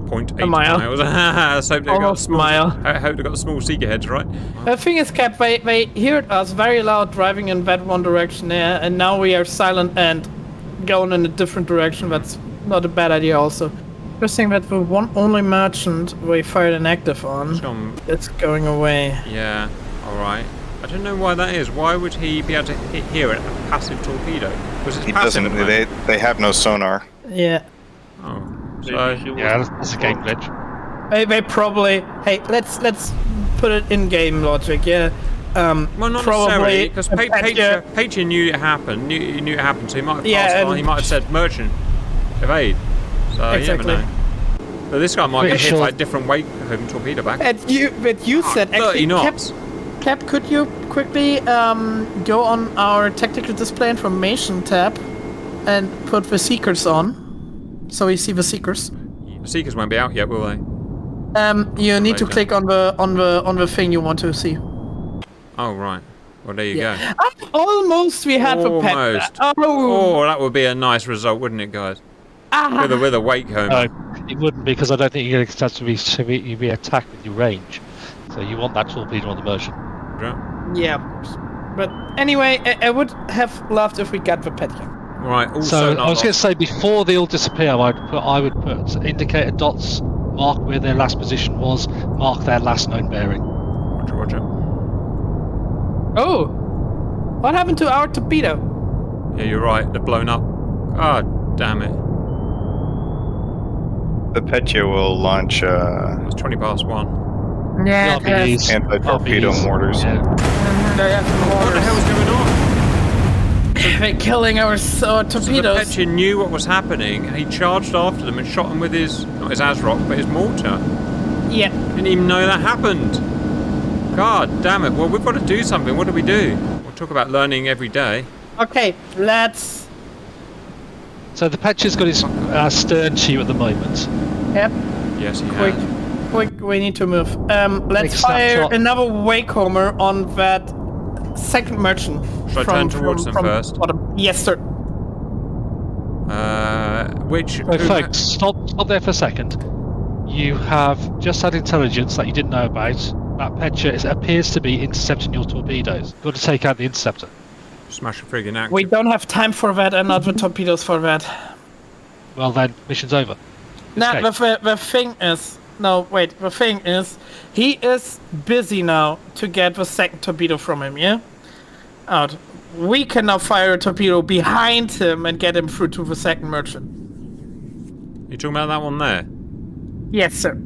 0.8
A mile.
miles. Let's hope they got
Almost
small.
mile.
I hope they got the small seeker heads, right?
The thing is, Cap, they heard us very loud driving in that one direction there, and now we are silent and going in a different direction. That's not a bad idea also. Interesting that the one only merchant we fired an active on, it's going away.
Yeah, alright. I don't know why that is. Why would he be able to hear a passive torpedo? Was it
He
passive?
doesn't. They have no sonar.
Yeah.
Oh.
Maybe
So,
he was
Yeah, that's a game glitch.
They probably... Hey, let's put it in game logic, yeah.
well, not necessarily,
probably
because
Petya-
Petya knew it happened. He knew it happened, so he might have
Yeah,
passed on.
and-
He might have said merchant, evade. So
Exactly.
you never know. But this guy might get
Pretty
hit
sure-
by a different wake home torpedo back.
But you said
30
actually,
knots.
Cap, could you quickly go on our tactical display information tab and put the seekers on, so we see the seekers.
The seekers won't be out yet, will they?
You need to
Later.
click on the thing you want to see.
Oh right. Well, there you go.
Almost we had the pet.
Almost.
Oh.
Oh, that would be a nice result, wouldn't it, guys?
Ah.
With a wake home.
No, it wouldn't, because I don't think you're going to chance to be attacked with your range. So you want that torpedo on the merchant.
Yeah. But anyway, I would have loved if we got the Petya.
Right. Also,
So I
not
was going
lost.
to say, before they all disappear, I would put indicator dots, mark where their last position was, mark their last known bearing.
Roger.
Oh. What happened to our torpedo?
Yeah, you're right. They're blown up. Ah, damn it.
The Petya will launch
It's 20 past 1.
Yeah.
RPGs.
anti-torpedo
RPGs.
mortars.
Yeah.
What the hell's going on?
They're killing our
So the
torpedoes.
Petya knew what was happening, and he charged after them and shot them with his, not his ASROC, but his mortar.
Yeah.
Didn't even know that happened. God damn it. Well, we've got to do something. What do we do? We'll talk about learning every day.
Okay, let's
So the Petra's got his stern to you at the moment.
Yep.
Yes, he
Quick,
has.
quick, we need to move. Let's
Take a
fire
snapshot.
another Wakehomer on that second merchant.
Should I turn towards them first?
Bottom. Yes, sir.
So folks, stop there for a second. You have just had intelligence that you didn't know about. That Petra appears to be intercepting your torpedoes. Got to take out the interceptor.
Smash a friggin' active.
We don't have time for that and not the torpedoes for that.
Well then, mission's over.
Nah,
Escape.
the thing is... No, wait. The thing is, he is busy now to get the second torpedo from him, yeah? Out. We can now fire a torpedo behind him and get him through to the second merchant.
You talking about that one there?
Yes, sir.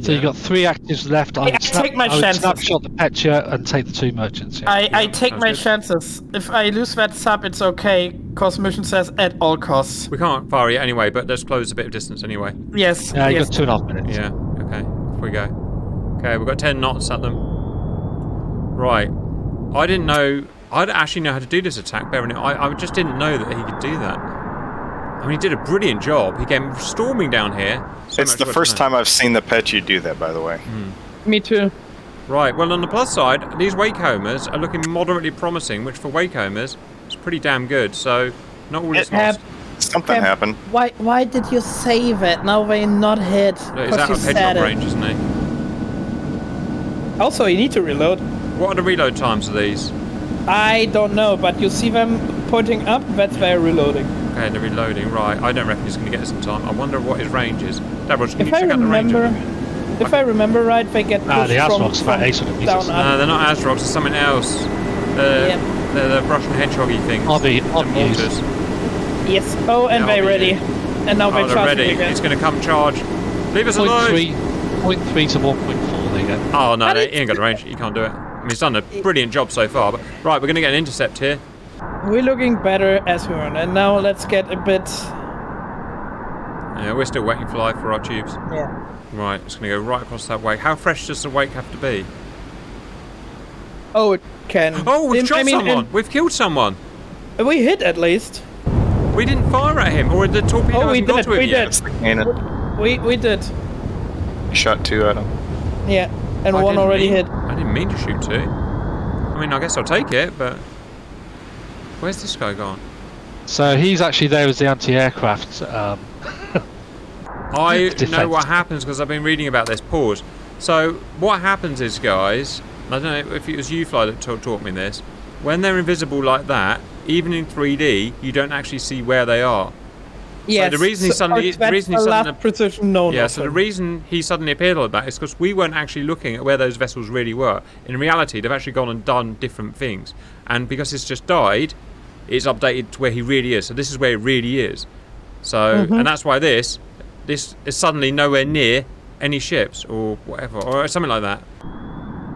So you've got 3 actives left. I
take my chances.
Snapshot the Petra and take the 2 merchants. Yeah.
I take
sounds
my
good.
chances. If I lose that sub, it's okay, cause mission says at all costs.
We can't fire it anyway, but let's close a bit of distance anyway.
Yes,
Yeah, you've
yes.
got 2.5 minutes.
Yeah, okay, off we go. Okay, we've got 10 knots at them. Right. I didn't know... I don't actually know how to do this attack, bearing it. I just didn't know that he could do that. I mean, he did a brilliant job. He came storming down here. So
It's
much
the
work
first
to know.
time I've seen the Petra do that, by the way.
Me too.
Right, well, on the plus side, these Wakehomers are looking moderately promising, which for Wakehomers is pretty damn good, so not all is lost.
Something
Cap-
happened.
Why did you save it? Now they're not hit.
Look, he's out
you
of
said
headshot
it.
range, isn't he?
Also, you need to reload.
What are the reload times of these?
I don't know, but you see them pointing up, that's their reloading.
Okay, they're reloading, right. I don't reckon he's going to get this in time. I wonder what his range is. Davros, can
If
you
I
check out the range of
remember,
them?
if I remember right, they get pushed
the
from,
Asrog's about 800 meters.
down
No,
up.
they're not Asrogs, it's something else.
Yep.
They're the Russian hedgehoggy things.
I'll be
The
on use.
mortars.
Yes. Oh, and
Yeah,
they're
I'll be
ready.
here.
And now
Oh,
they're
they're
charging
ready.
again.
He's going to come charge. Leave us alone!
0.3 to 1.4, there you go.
Oh, no,
But
he
it's-
ain't got the range. He can't do it. I mean, he's done a brilliant job so far. But right, we're going to get an intercept here.
We're looking better as we run, and now let's get a bit...
Yeah, we're still waiting for life for our tubes.
Yeah.
Right, it's going to go right across that wake. How fresh does the wake have to be?
Oh, it can...
Oh, we've shot
I mean,
someone! We've killed someone!
we hit at least.
We didn't fire at him, or the torpedo
Oh, we
hasn't got
did,
to him
we
yet.
did.
That's the cannon.
We did.
Shot 2 at him.
Yeah. And
I
one
didn't
already
mean-
hit.
I didn't mean to shoot 2. I mean, I guess I'll take it, but... Where's this guy gone?
So he's actually there as the anti-aircraft.
I know
Defense.
what happens because I've been reading about this. Pause. So, what happens is, guys... I don't know if it was you, Fly, that taught me this. When they're invisible like that, even in 3D, you don't actually see where they are.
Yes.
the reason he suddenly- the
that's
reason he
the
suddenly-
last precision known
Yeah,
of
so the
him.
reason he suddenly appeared like that is because we weren't actually looking at where those vessels really were. In reality, they've actually gone and done different things. And because it's just died, it's updated to where he really is. So this is where he really is. So, and that's why this is suddenly nowhere near any ships or whatever, or something like that.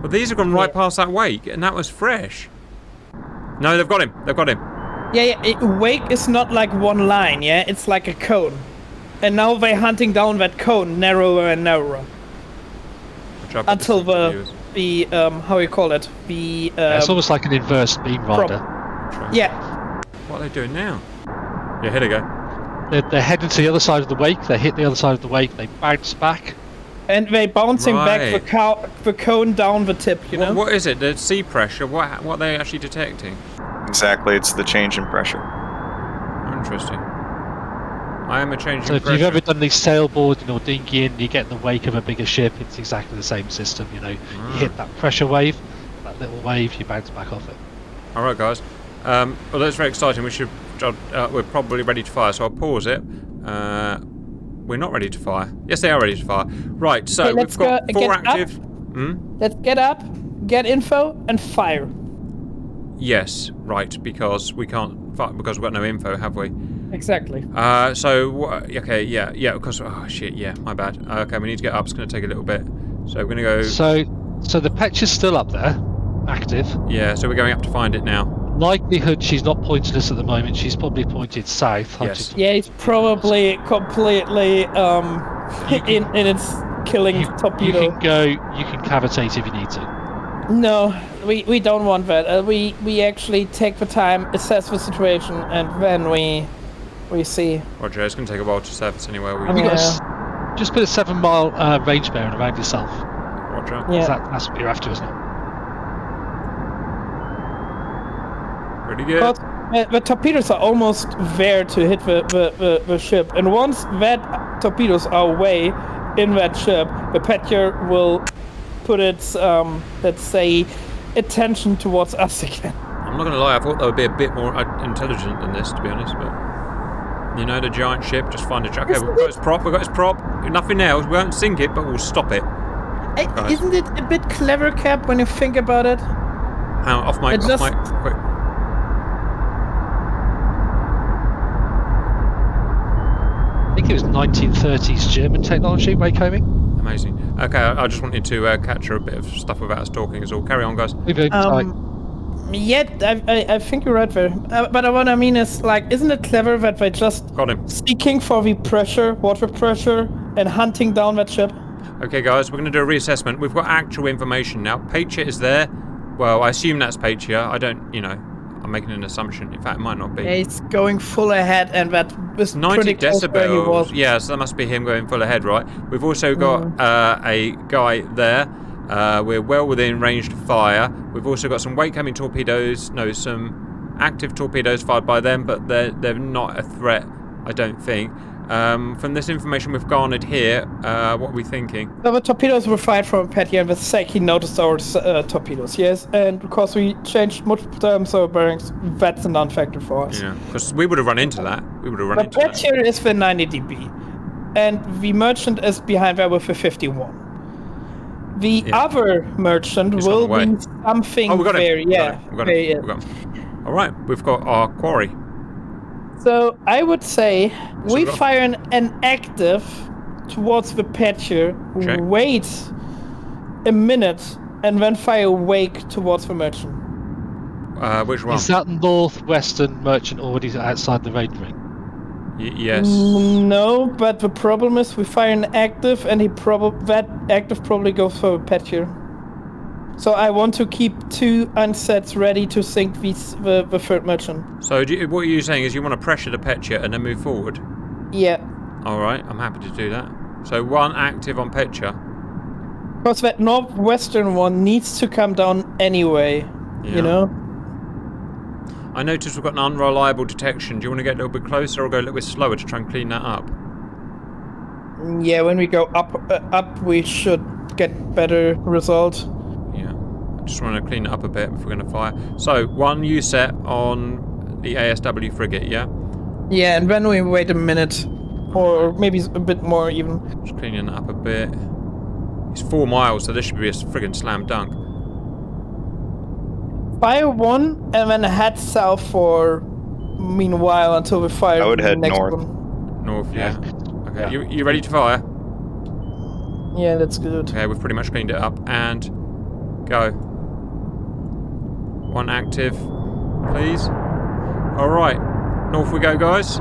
But these have gone right past that wake, and that was fresh. No, they've got him. They've got him.
Wake is not like one line, yeah? It's like a cone. And now they're hunting down that cone narrower and narrower.
Watch out for
Until
distance
the how you call it? The
it's almost like an inverse beam rider.
viewers.
yeah.
What are they doing now? Yeah, here they go.
They're heading to the other side of the wake. They hit the other side of the wake. They bounce back.
And they're bouncing back
Right.
the cone down the tip, you know?
What is it? The sea pressure? What are they actually detecting?
Exactly, it's the change in pressure.
Interesting. I am a change
So
in
if
pressure.
you've ever done these sailboarding or dinghying, you get in the wake of a bigger ship. It's exactly the same system. You know, you hit that pressure wave, that little wave, you bounce back off it.
All right, guys. Well, that's very exciting. We're probably ready to fire, so I'll pause it. We're not ready to fire. Yes, they are ready to fire. Right, so
Okay, let's
we've got
go-
4
get up.
active.
Let's get up, get info, and fire.
Yes, right, because we can't fire because we've got no info, have we?
Exactly.
Okay, yeah, because oh shit, yeah, my bad. Okay, we need to get up. It's going to take a little bit. So we're going to go.
So the Petra's still up there, active.
Yeah, so we're going up to find it now.
Likelihood she's not pointed us at the moment. She's probably pointed south.
Yes.
Yeah, it's probably completely in its killing torpedo.
You can cavitate if you need to.
No, we don't want that. We actually take the time, assess the situation, and then we we see.
Roger, it's going to take a while to surface anywhere.
Have you got just put a 7-mile range bearing around yourself.
Roger.
Yeah.
That's what you're after, isn't it?
Pretty good.
But the torpedoes are almost there to hit the ship, and once that torpedoes are away in that ship, the Petya will put its, let's say, attention towards us again.
I'm not going to lie, I thought they would be a bit more intelligent than this, to be honest, but... You know, the giant ship, just find a... Okay, we've got its prop, Nothing else, we won't sink it, but we'll stop it.
Isn't it a bit clever, Cap, when you think about it?
Hang on, off mic, quick.
I think it was 1930s German technology, wakehoming.
Amazing. Okay, I just wanted to capture a bit of stuff without us talking, is all. Carry on, guys.
Yeah, I think you're right there. But what I mean is, like, isn't it clever that they just
got him
seeking for the pressure, water pressure, and hunting down that ship?
Okay, guys, we're going to do a reassessment. We've got actual information now. Petya is there. Well, I assume that's Petya. I don't, I'm making an assumption. In fact, it might not be.
Yeah, he's going full ahead, and that was
90
pretty close where he was.
decibels. Yeah, so that must be him going full ahead, right? We've also got a guy there. We're well within range to fire. We've also got some wake-coming torpedoes. No, some active torpedoes fired by them, but they're not a threat, I don't think. From this information we've garnered here, what are we thinking?
The torpedoes were fired from Petya, and the sec he noticed our torpedoes, yes. And because we changed multiple times our bearings, that's a non-factor for us.
Yeah, because we would have run into that.
But Petya is the 90 dB, and the merchant is behind there with the 51. The other merchant will be something
we got
very...
him.
Yeah,
we got him. All right, we've got our quarry.
So I would say we fire an active towards the Petya, wait a minute, and then fire wake towards the merchant.
Which one?
Is that northwestern merchant already outside the raid ring?
Yes.
No, but the problem is we fire an active, and that active probably goes for Petya. So I want to keep 2 unsets ready to sink the third merchant.
So what you're saying is you want to pressure the Petya and then move forward?
Yeah.
All right, I'm happy to do that. So 1 active on Petya.
Because that northwestern one needs to come down anyway, you know?
I noticed we've got an unreliable detection. Do you want to get a little bit closer or go a little bit slower to try and clean that up?
Yeah, when we go up we should get better result.
Yeah, I just want to clean it up a bit if we're going to fire. So, 1 U-set on the ASW frigate, yeah? Yeah,
and then we wait a minute, or maybe a bit more even.
Just cleaning that up a bit. It's 4 miles, so this should be a friggin' slam dunk.
Fire 1 and then head south for meanwhile until we fire
I would
the
head
next
north.
one.
North, yeah. Okay, you ready to fire?
Yeah, that's good.
Okay, we've pretty much cleaned it up, and go. 1 active, please. Alright, north we go, guys.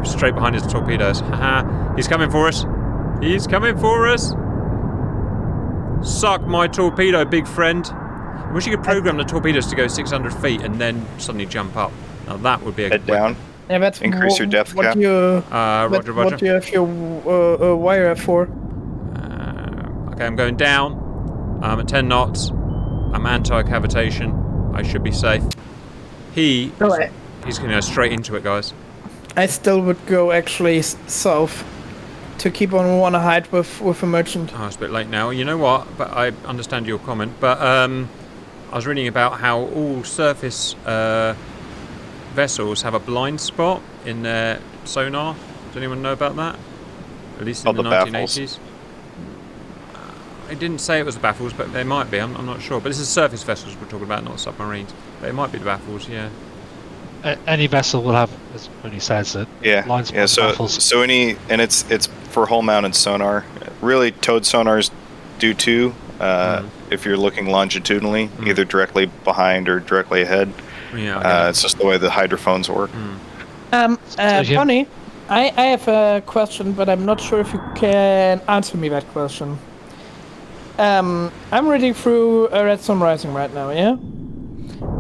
Straight behind his torpedoes. Haha, he's coming for us. He's coming for us. Suck my torpedo, big friend. I wish you could program the torpedoes to go 600 feet and then suddenly jump up. Now that would be a
head down.
Yeah, that's
increase your depth cap.
Roger.
What do you have your wire at for?
Okay, I'm going down. I'm at 10 knots. I'm anti-cavitation. I should be safe. He's going to go straight into it, guys.
I still would go actually south to keep on one height with a merchant.
Oh, it's a bit late now. You know what? But I understand your comment. But I was reading about how all surface vessels have a blind spot in their sonar. Does anyone know about that? At least in the 1980s. It didn't say it was the baffles, but they might be. I'm not sure. But this is surface vessels we're talking about, not submarines. But it might be the baffles, yeah.
Any vessel will have, as Bruni says, blind spot baffles.
So it's for hull-mounted sonar. Really, towed sonars do too. If you're looking longitudinally, either directly behind or directly ahead. Yeah. It's just the way the hydrophones work.
Bonnie, I have a question, but I'm not sure if you can answer me that question. I'm reading through Redstone Rising right now, yeah?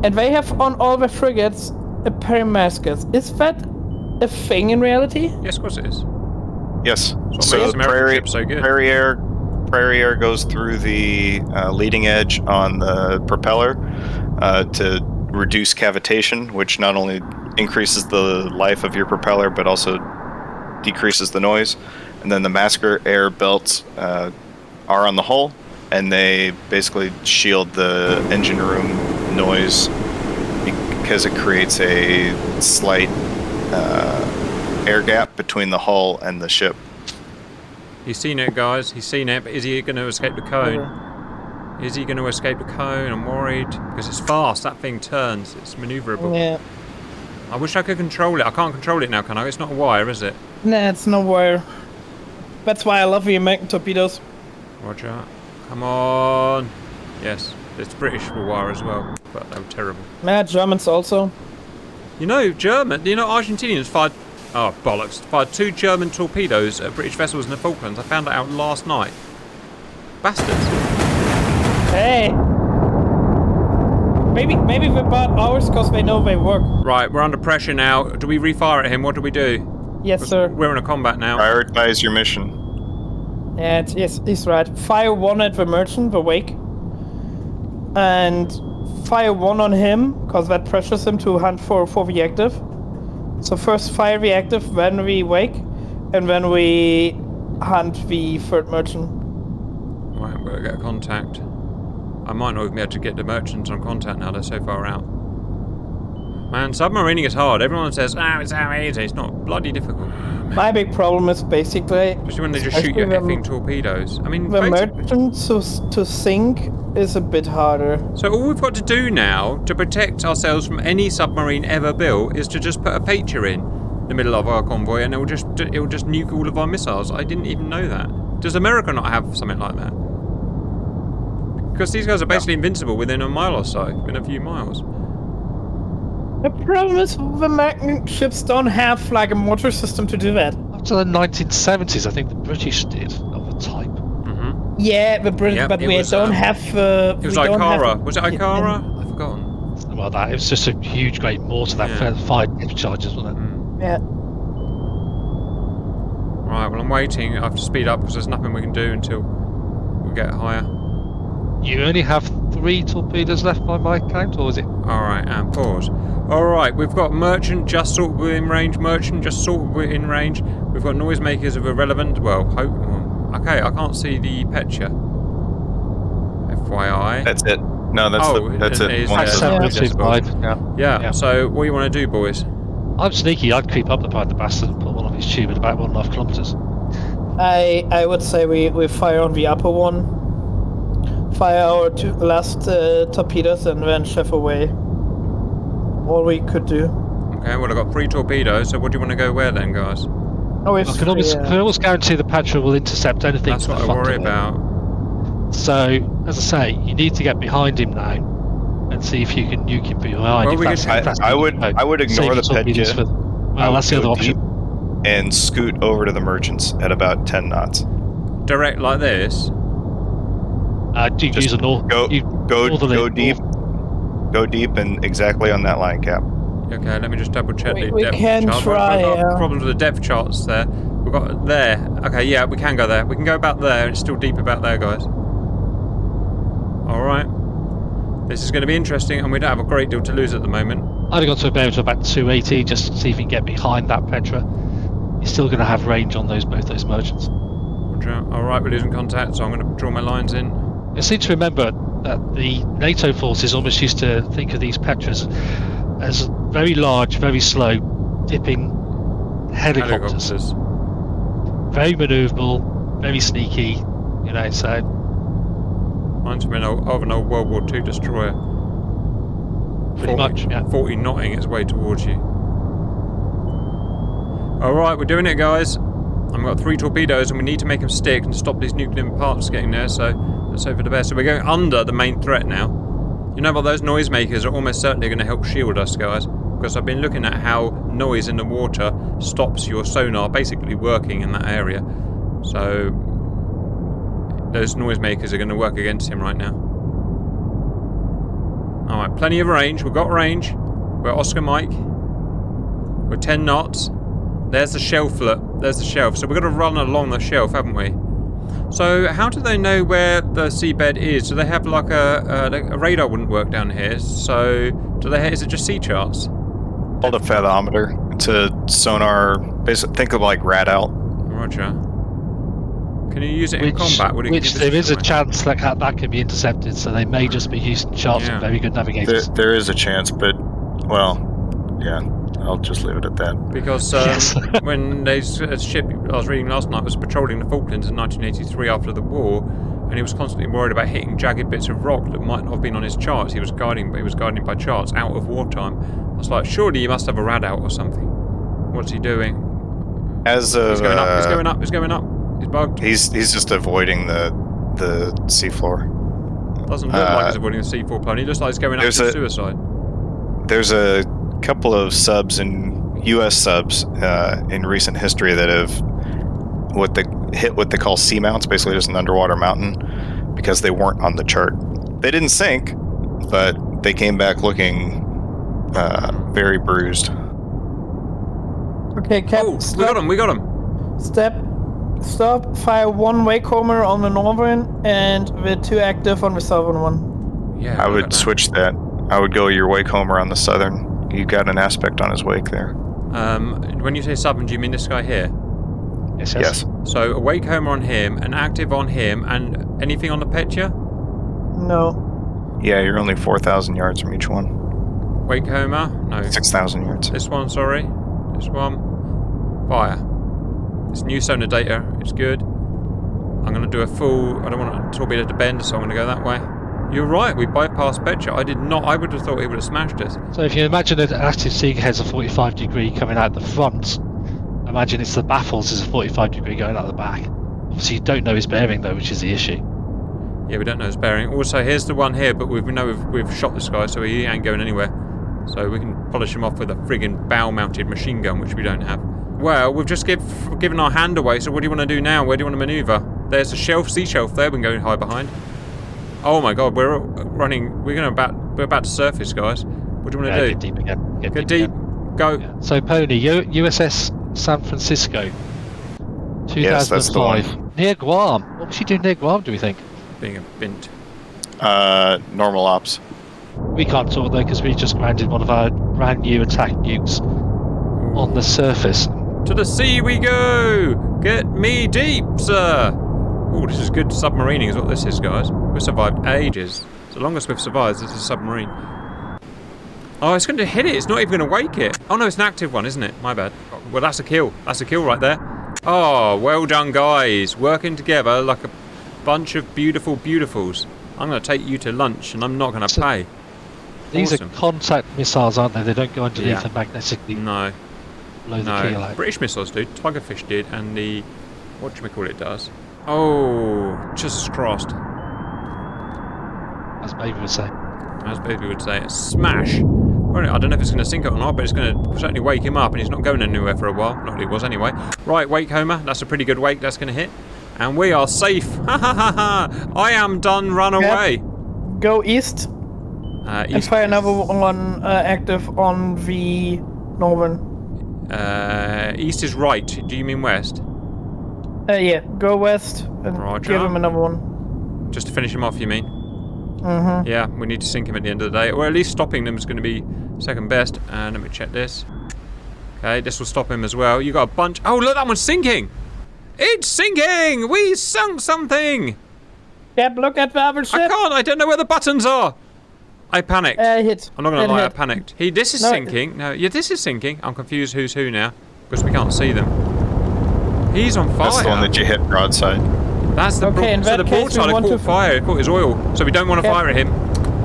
And they have on all the frigates a perimascus. Is that a thing in reality?
Yes, of course it is.
Yes.
That's what
So
makes American ships so good.
prairie air goes through the leading edge on the propeller to reduce cavitation, which not only increases the life of your propeller, but also decreases the noise. And then the master air belts are on the hull, and they basically shield the engine room noise because it creates a slight air gap between the hull and the ship.
He's seen it, guys. He's seen it, but is he going to escape the cone? Is he going to escape the cone? I'm worried. Because it's fast. That thing turns. It's maneuverable.
Yeah.
I wish I could control it. I can't control it now, can I? It's not a wire, is it?
Nah, it's no wire. That's why I love the American torpedoes.
Roger. Come on. Yes. It's British for wire as well, but they were terrible.
Nah, Germans also.
You know, Argentinians fired... Oh, bollocks. Fired 2 German torpedoes at British vessels in the Falklands. I found that out last night. Bastards.
Hey! Maybe they bought ours because they know they work.
Right, we're under pressure now. Do we refire at him? What do we do?
Yes, sir.
We're in a combat now.
Prioritize your mission.
Yeah, yes, he's right. Fire 1 at the merchant, the wake. And fire 1 on him, because that pressures him to hunt for the active. So first fire the active, then we wake, and then we hunt the third merchant.
Right, we'll get a contact. I might not even be able to get the merchants on contact now, they're so far out. Man, submarining is hard. Everyone says, it's so easy. It's not bloody difficult.
My big problem is basically...
Especially when they just shoot your effing torpedoes. I mean,
the merchant to sink is a bit harder.
So all we've got to do now to protect ourselves from any submarine ever built is to just put a picture in the middle of our convoy, and it will just nuke all of our missiles. I didn't even know that. Does America not have something like that? Because these guys are basically invincible within a mile or so, within a few miles.
The problem is the American ships don't have like a mortar system to do that.
Up to the 1970s, I think the British did of the type.
Mm-hmm.
Yeah, the British, but we don't have.
It was Ikara. Was it Ikara? I've forgotten.
Something like that. It was just a huge, great mortar that fired depth charges, wasn't it?
Yeah.
Right. Well, I'm waiting. I have to speed up because there's nothing we can do until we get higher.
You only have 3 torpedoes left by my count, or is it?
Alright, and pause. Alright, we've got merchant just sort of within range, merchant just sort of within range. We've got noisemakers of irrelevant, okay, I can't see the Petra. FYI.
That's it. No, that's it.
Yeah, so what do you want to do, boys?
I'm sneaky. I'd creep up behind the bastard and put one on his tube at about 1.5 kilometers.
I would say we fire on the upper one. Fire our 2 last torpedoes and then chef away. All we could do.
Okay, well I've got 3 torpedoes, so what do you want to go where then, guys?
Oh,
I can almost guarantee the Petra will intercept anything.
That's what I worry about.
So, as I say, you need to get behind him now and see if you can nuke him behind.
Well,
I would ignore the Petra.
Well, that's the other option.
And scoot over to the merchants at about 10 knots.
Direct like this?
Use a north.
Go deep. Go deep and exactly on that line, Cap.
Okay, let me just double check the
we
depth
can
chart.
try.
We've got problems with the depth charts there. We've got there. Okay, yeah, we can go there. We can go about there. It's still deep about there, guys. Alright. This is going to be interesting, and we don't have a great deal to lose at the moment.
I'd have gone to about 280 just to see if you can get behind that Petra. You're still going to have range on both those merchants.
Alright, we're losing contact, so I'm going to draw my lines in.
You seem to remember that the NATO forces almost used to think of these Petras as very large, very slow, dipping helicopters. Very manoeuvrable, very sneaky, so...
Reminds me of an old World War II destroyer.
Pretty much, yeah.
40 knotting its way towards you. Alright, we're doing it, guys. I've got 3 torpedoes and we need to make them stick and stop these nuclear parts getting there, so let's hope for the best. So we're going under the main threat now. You know what, those noisemakers are almost certainly going to help shield us, guys, because I've been looking at how noise in the water stops your sonar basically working in that area. So those noisemakers are going to work against him right now. Alright, plenty of range. We've got range. We're Oscar Mike. We're 10 knots. There's the shelf, look. There's the shelf. So we've got to run along the shelf, haven't we? So how do they know where the seabed is? Do they have like a radar wouldn't work down here? So do they? Is it just sea charts?
Called a fathometer. It's a sonar. Basically, think of like Radout.
Roger. Can you use it in combat?
Which there is a chance that can be intercepted, so they may just be using charts from very good navigators.
There is a chance, but, well, yeah, I'll just leave it at that.
Because when a ship I was reading last night was patrolling the Falklands in 1983 after the war, and he was constantly worried about hitting jagged bits of rock that might not have been on his charts. He was guiding by charts out of wartime. I was like, surely you must have a Radout or something. What's he doing?
As of,
he's going up. He's going up. He's going up. He's bugged.
He's just avoiding the seafloor.
Doesn't look like he's avoiding the seafloor plane. He looks like he's going up to suicide.
There's a couple of subs US subs in recent history that have hit what they call seamounts, basically just an underwater mountain, because they weren't on the chart. They didn't sink, but they came back looking very bruised.
Okay, Cap.
Oh, we got him.
Stop. Fire one Wakehomer on the northern and the 2 active on the southern one.
Yeah.
I would switch that. I would go your Wakehomer on the southern. You got an aspect on his wake there.
When you say southern, do you mean this guy here?
Yes.
So a Wakehomer on him, an active on him, and anything on the Petya?
No.
Yeah, you're only 4,000 yards from each one.
Wakehomer? No.
6,000 yards.
This one, sorry. This one. Fire. It's new sonar data. It's good. I'm going to do a full... I don't want a torpedo to bend, so I'm going to go that way. You're right, we bypassed Petya. I did not... I would have thought he would have smashed us.
So if you imagine an active Seahead's a 45 degree coming out the front, imagine it's the baffles is a 45 degree going out the back. Obviously you don't know his bearing though, which is the issue.
Yeah, we don't know his bearing. Also, here's the one here, but we know we've shot this guy, so he ain't going anywhere. So we can polish him off with a friggin' bow-mounted machine gun, which we don't have. Well, we've just given our hand away, so what do you want to do now? Where do you want to manoeuvre? There's a sea shelf there we can go and hide behind. Oh my god, we're about to surface, guys. What do you want to do?
Get deep again.
Get deep. Go.
Yeah. So Pony, USS San Francisco, 2005.
Yes, that's the one.
Near Guam. What was she doing near Guam, do we think?
Being a bint.
Normal ops.
We can't talk though because we just grounded one of our brand new attack nukes on the surface.
To the sea we go! Get me deep, sir! Oh, this is good submarining is what this is, guys. We've survived ages. It's the longest we've survived is a submarine. Oh, it's going to hit it. It's not even going to wake it. Oh, no, it's an active one, isn't it? My bad. Well, that's a kill. That's a kill right there. Oh, well done, guys. Working together like a bunch of beautiful beautifuls. I'm going to take you to lunch, and I'm not going to pay.
These
awesome.
are contact missiles, aren't they? They don't go underneath and magnetically blow the keel out.
British missiles do. Tigerfish did, and the... whatchamacallit does. Oh, just crossed.
As Baby would say.
As Baby would say. Smash! Well, I don't know if it's going to sink it or not, but it's going to certainly wake him up, and he's not going anywhere for a while. Not that he was anyway. Right, Wakehomer. That's a pretty good wake that's going to hit. And we are safe. Ha ha ha ha! I am done. Run away.
Go east.
East
and fire another one active on the northern.
East is right. Do you mean west?
Yeah, go west and
Roger.
give him another one.
Just to finish him off, you mean?
Mm-hmm.
Yeah, we need to sink him at the end of the day. Or at least stopping them is going to be second best. And let me check this. Okay, this will stop him as well. You got a bunch... Oh, look, that one's sinking! It's sinking! We sunk something!
Yep, look at the other ship.
I can't, I don't know where the buttons are! I panicked.
Hit.
I'm not going to lie, I
hit.
panicked. This is sinking. No, yeah, this is sinking. I'm confused who's who now. Because we can't see them. He's on fire.
That's the one that you hit broadside.
That's the
in that case,
broadside. I caught fire. It caught his oil. So we don't want to fire at him.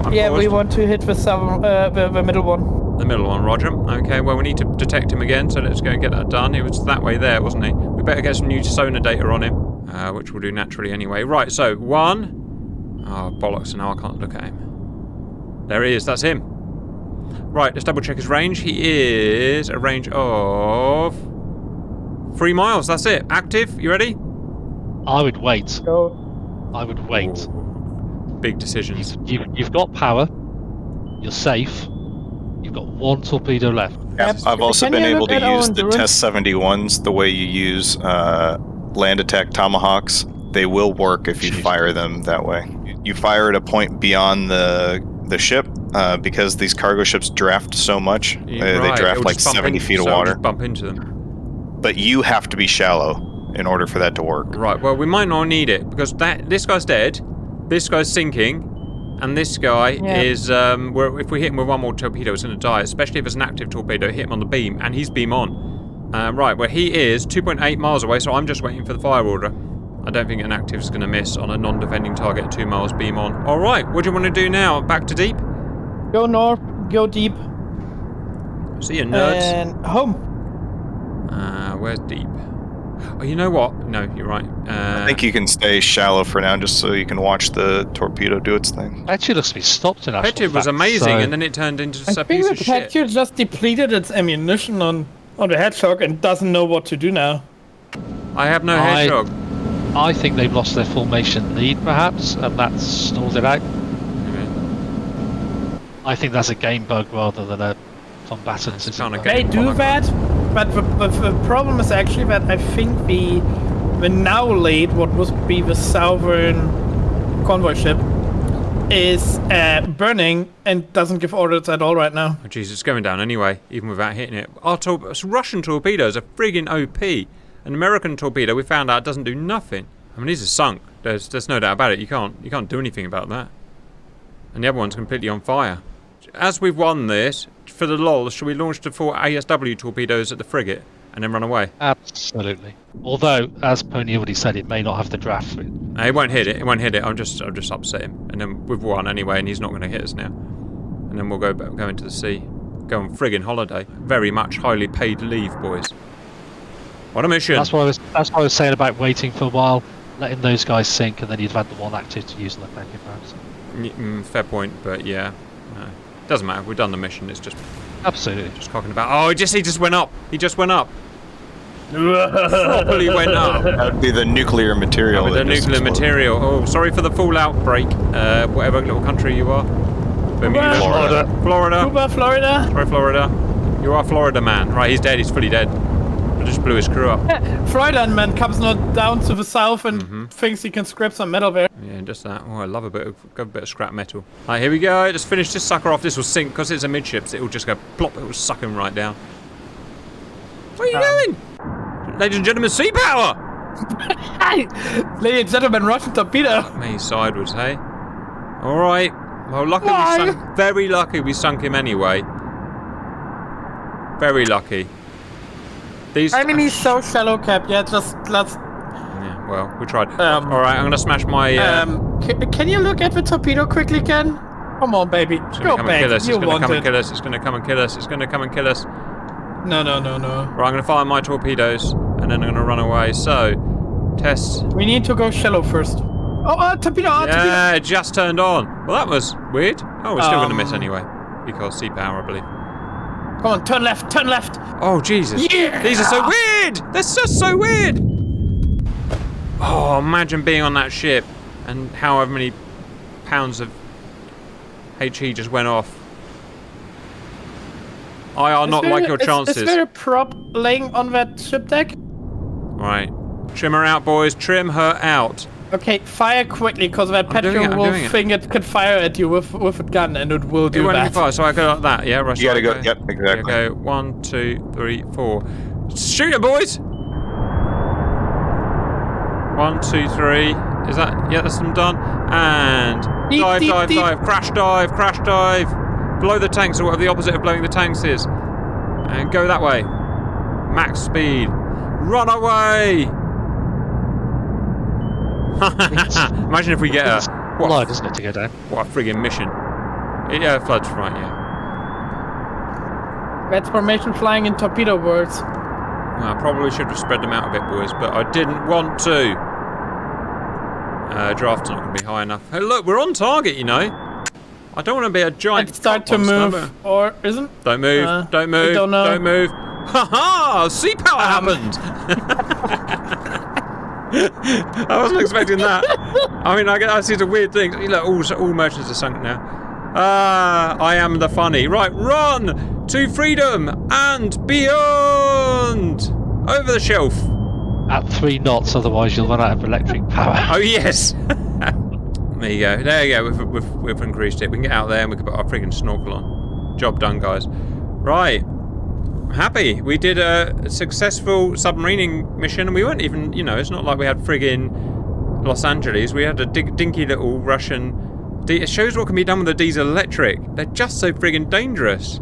We want to hit the southern, the middle one.
The middle one, Roger. Okay, well, we need to detect him again, so let's go and get that done. He was that way there, wasn't he? We better get some new sonar data on him, which we'll do naturally anyway. Right, so, one. Oh, bollocks, now I can't look at him. There he is, that's him. Right, let's double check his range. He is a range of 3 miles, that's it. Active, you ready?
I would wait.
Go.
I would wait.
Ooh, big decisions.
You've got power. You're safe. You've got 1 torpedo left.
I've also
Can
been
you
able
look
to
at our
use the
endurance?
Test 71s the way you use land attack Tomahawks. They will work if you fire them that way. You fire at a point beyond the ship because these cargo ships draft so much. They draft
it'll
like
just bump
70 feet of
so it'll
water.
just bump into them.
But you have to be shallow in order for that to work.
Right, well, we might not need it, because this guy's dead, this guy's sinking, and this guy is, if we hit him with 1 more torpedo, it's going to die, especially if it's an active torpedo, hit him on the beam, and he's beam on. Right, well, he is 2.8 miles away, so I'm just waiting for the fire order. I don't think an active is going to miss on a non-defending target at 2 miles beam on. Alright, what do you want to do now? Back to deep?
Go north, go deep.
See you, nerds.
And home.
Where's deep? Oh, you know what? No, you're right.
I think you can stay shallow for now, just so you can watch the torpedo do its thing.
Actually, looks to be stopped in actual
Pettive was
fact,
amazing,
so-
and then it turned into
I
a
think
piece
the
of shit.
Petio just depleted its ammunition on the Hedgehog and doesn't know what to do now.
I have no hedgehog.
I think they've lost their formation lead, perhaps, and that's stalled it out. I think that's a game bug rather than a combatant system.
kinda
bug.
They do that, but the problem is actually that I think the now late, what would be the southern convoy ship, is burning and doesn't give orders at all right now.
Oh, jeez, it's going down anyway, even without hitting it. Our Russian torpedoes are friggin' OP. An American torpedo, we found out, doesn't do nothing. I mean, these are sunk. There's no doubt about it. You can't do anything about that. And the other one's completely on fire. As we've won this, for the lol, should we launch the 4 ASW torpedoes at the frigate and then run away?
Absolutely. Although, as Pony already said, it may not have the draft for it.
No, it won't hit it. It won't hit it. I'll just upset him, and then we've won anyway, and he's not going to hit us now. And then we'll go into the sea, go on friggin' holiday. Very much highly paid leave, boys. What a mission!
That's what I was saying about waiting for a while, letting those guys sink, and then you'd have had the 1 active to use in the backup perhaps.
Fair point, but yeah, no. Doesn't matter. We've done the mission. It's just
Absolutely.
just cocking about. Oh, he just went up. He just went up. Properly went up.
That would be the nuclear material.
With the
that just
nuclear
exploded.
material. Oh, sorry for the fallout break. Whatever little country you are. Bermuda. Florida.
Cuba, Florida.
Sorry, Florida. You are Florida man. Right, he's dead. He's fully dead. I just blew his crew up.
Florida man comes not down to the south and thinks he can scrap some metal there.
Yeah, just that. Oh, I love a bit of scrap metal. Right, here we go. Just finish this sucker off. This will sink because it's a midships. It will just go plop. It will suck him right down. What are you doing? Ladies and gentlemen, sea power!
Hey! Ladies and gentlemen, Russian torpedo!
Me sideways, hey? Alright. Well, luckily
Why?
we sunk. Very lucky we sunk him anyway. Very lucky. These.
I mean, he's so shallow, Cap. Yeah, just let's.
Yeah, well, we tried.
Alright,
I'm gonna smash my.
Can you look at the torpedo quickly, Ken? Come on, baby.
It's
Go
gonna come and
back.
kill us.
You
It's gonna
want
come
it.
and kill us. It's gonna come and kill us. It's gonna come and kill us.
No.
Right, I'm gonna fire my torpedoes and then I'm gonna run away. So, test.
We need to go shallow first. Oh, torpedo! Torpedo!
Yeah, it just turned on. Well, that was weird. Oh, we're still gonna miss
Um,
anyway because sea power, I believe.
Come on, turn left, turn left!
Oh, Jesus.
Yeah!
These are so weird! They're just so weird! Oh, imagine being on that ship and however many pounds of HE just went off. I are not like your chances.
Is there a prop laying on that ship deck?
Right. Trim her out, boys. Trim her out.
Okay, fire quickly, because that
I'm doing
Petro
it, I'm
will
doing it.
think it could fire at you with a gun, and it will
It
do
won't
that.
be far, so I go like that, yeah? Right,
You gotta
so I
go. Yep, exactly.
Yeah, go 1, 2, 3, 4. Shoot it, boys! 1, 2, 3. Is that? Yeah, that's them done. And
Deep,
dive,
deep,
dive,
deep.
dive. Crash dive, crash dive. Blow the tanks, or whatever the opposite of blowing the tanks is. And go that way. Max speed. Run away! Imagine if we get a
Blood, isn't it, to go down?
what a friggin' mission. Yeah, floods, right, yeah.
That's formation flying in torpedo words.
Well, I probably should have spread them out a bit, boys, but I didn't want to. Draft's not going to be high enough. Hey, look, we're on target, you know. I don't want to be a giant.
And start to
monster,
move, or isn't?
but- Don't move, don't move,
I don't know.
don't move. Ha ha! Sea power happened! I wasn't expecting that. I mean, I see the weird things. Look, all merchants are sunk now. I am the funny. Right, run to freedom and beyond. Over the shelf.
At 3 knots, otherwise you'll run out of electric power.
Oh, yes. There you go. There you go. We've increased it. We can get out there and we can put our friggin' snorkel on. Job done, guys. Right. I'm happy. We did a successful submarining mission, and we weren't even, it's not like we had friggin' Los Angeles. We had a dinky little Russian... It shows what can be done with a diesel electric. They're just so friggin' dangerous.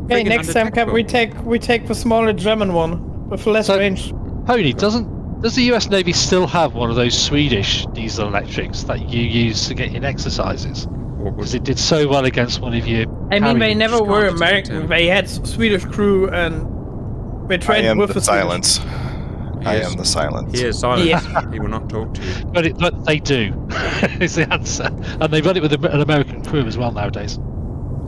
Hey, next time we take the smaller German one with less range.
Pony, does the US Navy still have one of those Swedish diesel electrics that you use to get in exercises? Because it did so well against one of your...
I mean, they never were American. They had Swedish crew and they trained with the
silence. I am the silence.
He is silent. Yeah. He will not talk to you.
But they do, is the answer. And they run it with an American crew as well nowadays.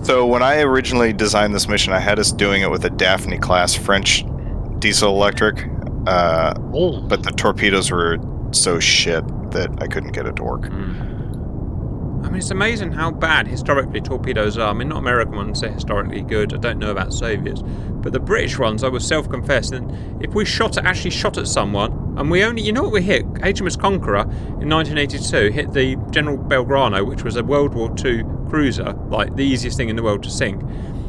So when I originally designed this mission, I had us doing it with a Daphne class French diesel electric. But the torpedoes were so shit that I couldn't get it to work.
I mean, it's amazing how bad historically torpedoes are. I mean, not American ones are historically good. I don't know about Soviets. But the British ones, I will self-confess, and if we actually shot at someone, and we only, you know what we hit? HMS Conqueror in 1982 hit the General Belgrano, which was a World War II cruiser, like the easiest thing in the world to sink.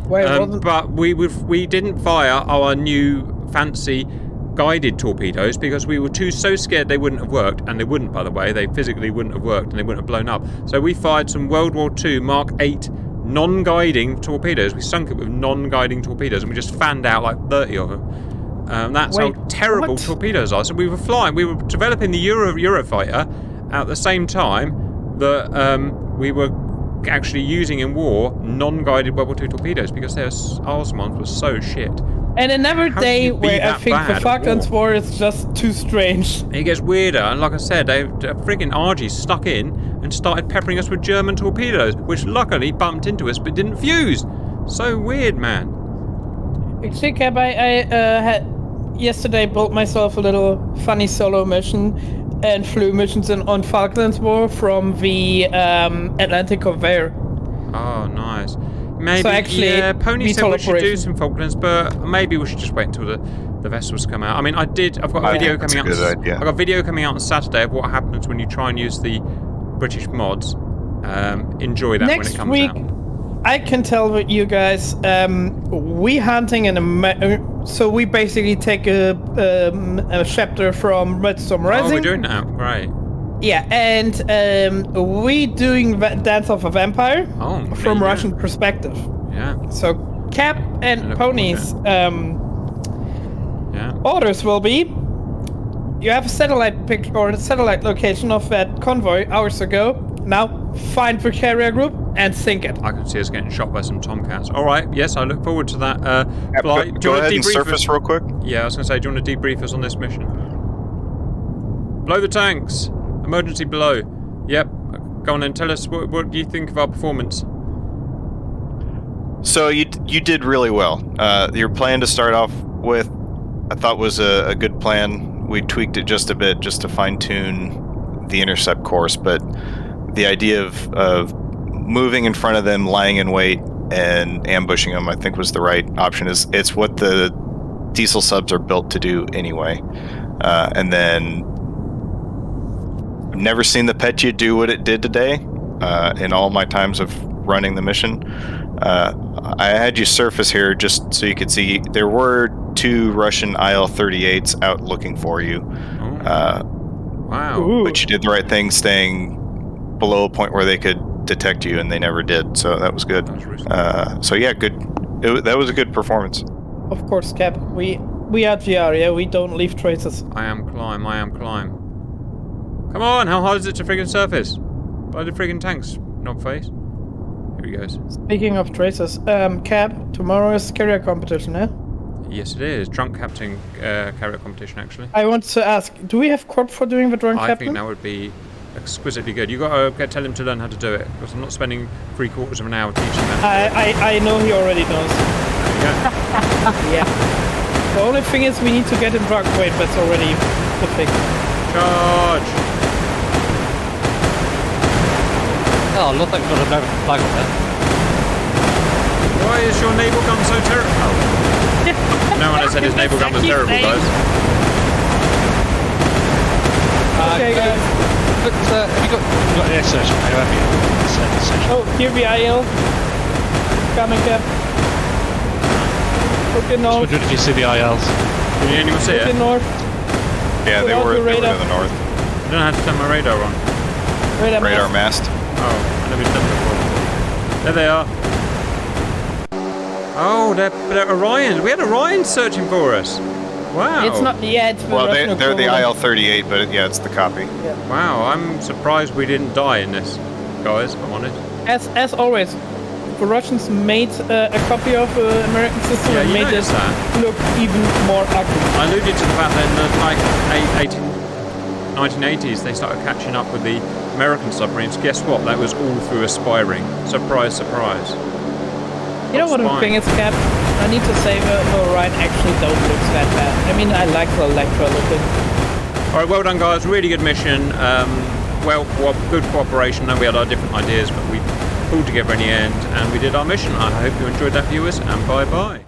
But we didn't fire our new fancy guided torpedoes because we were so scared they wouldn't have worked, and they wouldn't, by the way. They physically wouldn't have worked and they wouldn't have blown up. So we fired some World War II Mark 8 non-guiding torpedoes. We sunk it with non-guiding torpedoes and we just fanned out like 30 of them. That's how terrible torpedoes are. So we were developing the Eurofighter at the same time that we were actually using in war non-guided World War II torpedoes because their Osmonds were so shit.
And another day where I think the Falklands War is just too strange.
It gets weirder, and like I said, a friggin' RG stuck in and started peppering us with German torpedoes, which luckily bumped into us but didn't fuse. So weird, man.
Actually, Cap, I had yesterday built myself a little funny solo mission and flew missions on Falklands War from the Atlantic Convoy.
Oh, nice. Maybe, so actually, Pony said we should do some Falklands, but maybe we should just wait until the vessels come out. I mean, I've got a video coming out. I've got a video coming out on Saturday of what happens when you try and use the British mods. Enjoy that when it comes out. Next week,
I can tell you guys, we hunting so we basically take a chapter from Redstone Rising.
Oh, we're doing that, right?
Yeah, and we doing Dance of a Vampire from Russian perspective.
Yeah.
So Cap and Pony's orders will be: you have a satellite picture or a satellite location of that convoy hours ago. Now find the carrier group and sink it.
I can see us getting shot by some tomcats. All right. Yes, I look forward to that.
Go ahead and surface real quick.
Yeah, I was going to say, do you want to debrief us on this mission? Blow the tanks. Emergency blow. Yep. Go on and tell us what do you think of our performance?
So you did really well. Your plan to start off with, I thought was a good plan. We tweaked it just a bit just to fine tune the intercept course, but the idea of moving in front of them, lying in wait, and ambushing them, I think was the right option. It's what the diesel subs are built to do anyway. And then I've never seen the Petya do what it did today in all my times of running the mission. I had you surface here just so you could see there were 2 Russian IL-38s out looking for you.
Wow.
But you did the right thing staying below a point where they could detect you, and they never did, so that was good. So yeah, good. That was a good performance.
Of course, Cap. We are GR, yeah? We don't leave traces.
I am climb. Come on, how hard is it to friggin' surface? By the friggin' tanks, not face. Here he goes.
Speaking of traces, Cap, tomorrow is carrier competition, eh?
Yes, it is. Drunk captain carrier competition, actually.
I want to ask, do we have corp for doing the drunk captain?
I think that would be exquisitely good. You got to tell him to learn how to do it, because I'm not spending 3/4 of an hour teaching him.
I know he already knows. Yeah. The only thing is we need to get him drunk. Wait, that's already the thing.
Charge!
Oh, look, they've got an American flag on there.
Why is your naval gun so terrible? Oh. No one has said his naval gun was terrible, guys.
Okay, guys.
But you got the air search on there, haven't you?
Oh, here the IL. Coming, Cap. Okay,
I was
north.
wondering if you see the ILs.
Can anyone see
Okay,
it?
north.
Yeah,
Put
they
out
were
the
to
radar.
the north.
I don't know how to turn my radar on.
Radar mast.
Oh, I've never done before. There they are. Oh, they're Orions. We had Orions searching for us. Wow.
It's not. Yeah, it's.
Well, they're the
equivalent.
IL-38, but yeah, it's the copy.
Wow, I'm surprised we didn't die in this, guys, if I'm honest.
As always, the Russians made a copy of the American system
Yeah,
and
you
made it
noticed that.
look even more ugly.
I alluded to the fact that in the 1980s they started catching up with the American submarines. Guess what? That was all through a spy ring. Surprise, surprise.
You know what the thing is, Cap? I need to say the Orion actually don't look that bad. I mean, I like the Electra looking.
Alright, well done, guys. Really good mission. Good cooperation. And we had our different ideas, but we pulled together in the end and we did our mission. I hope you enjoyed that, viewers, and bye-bye.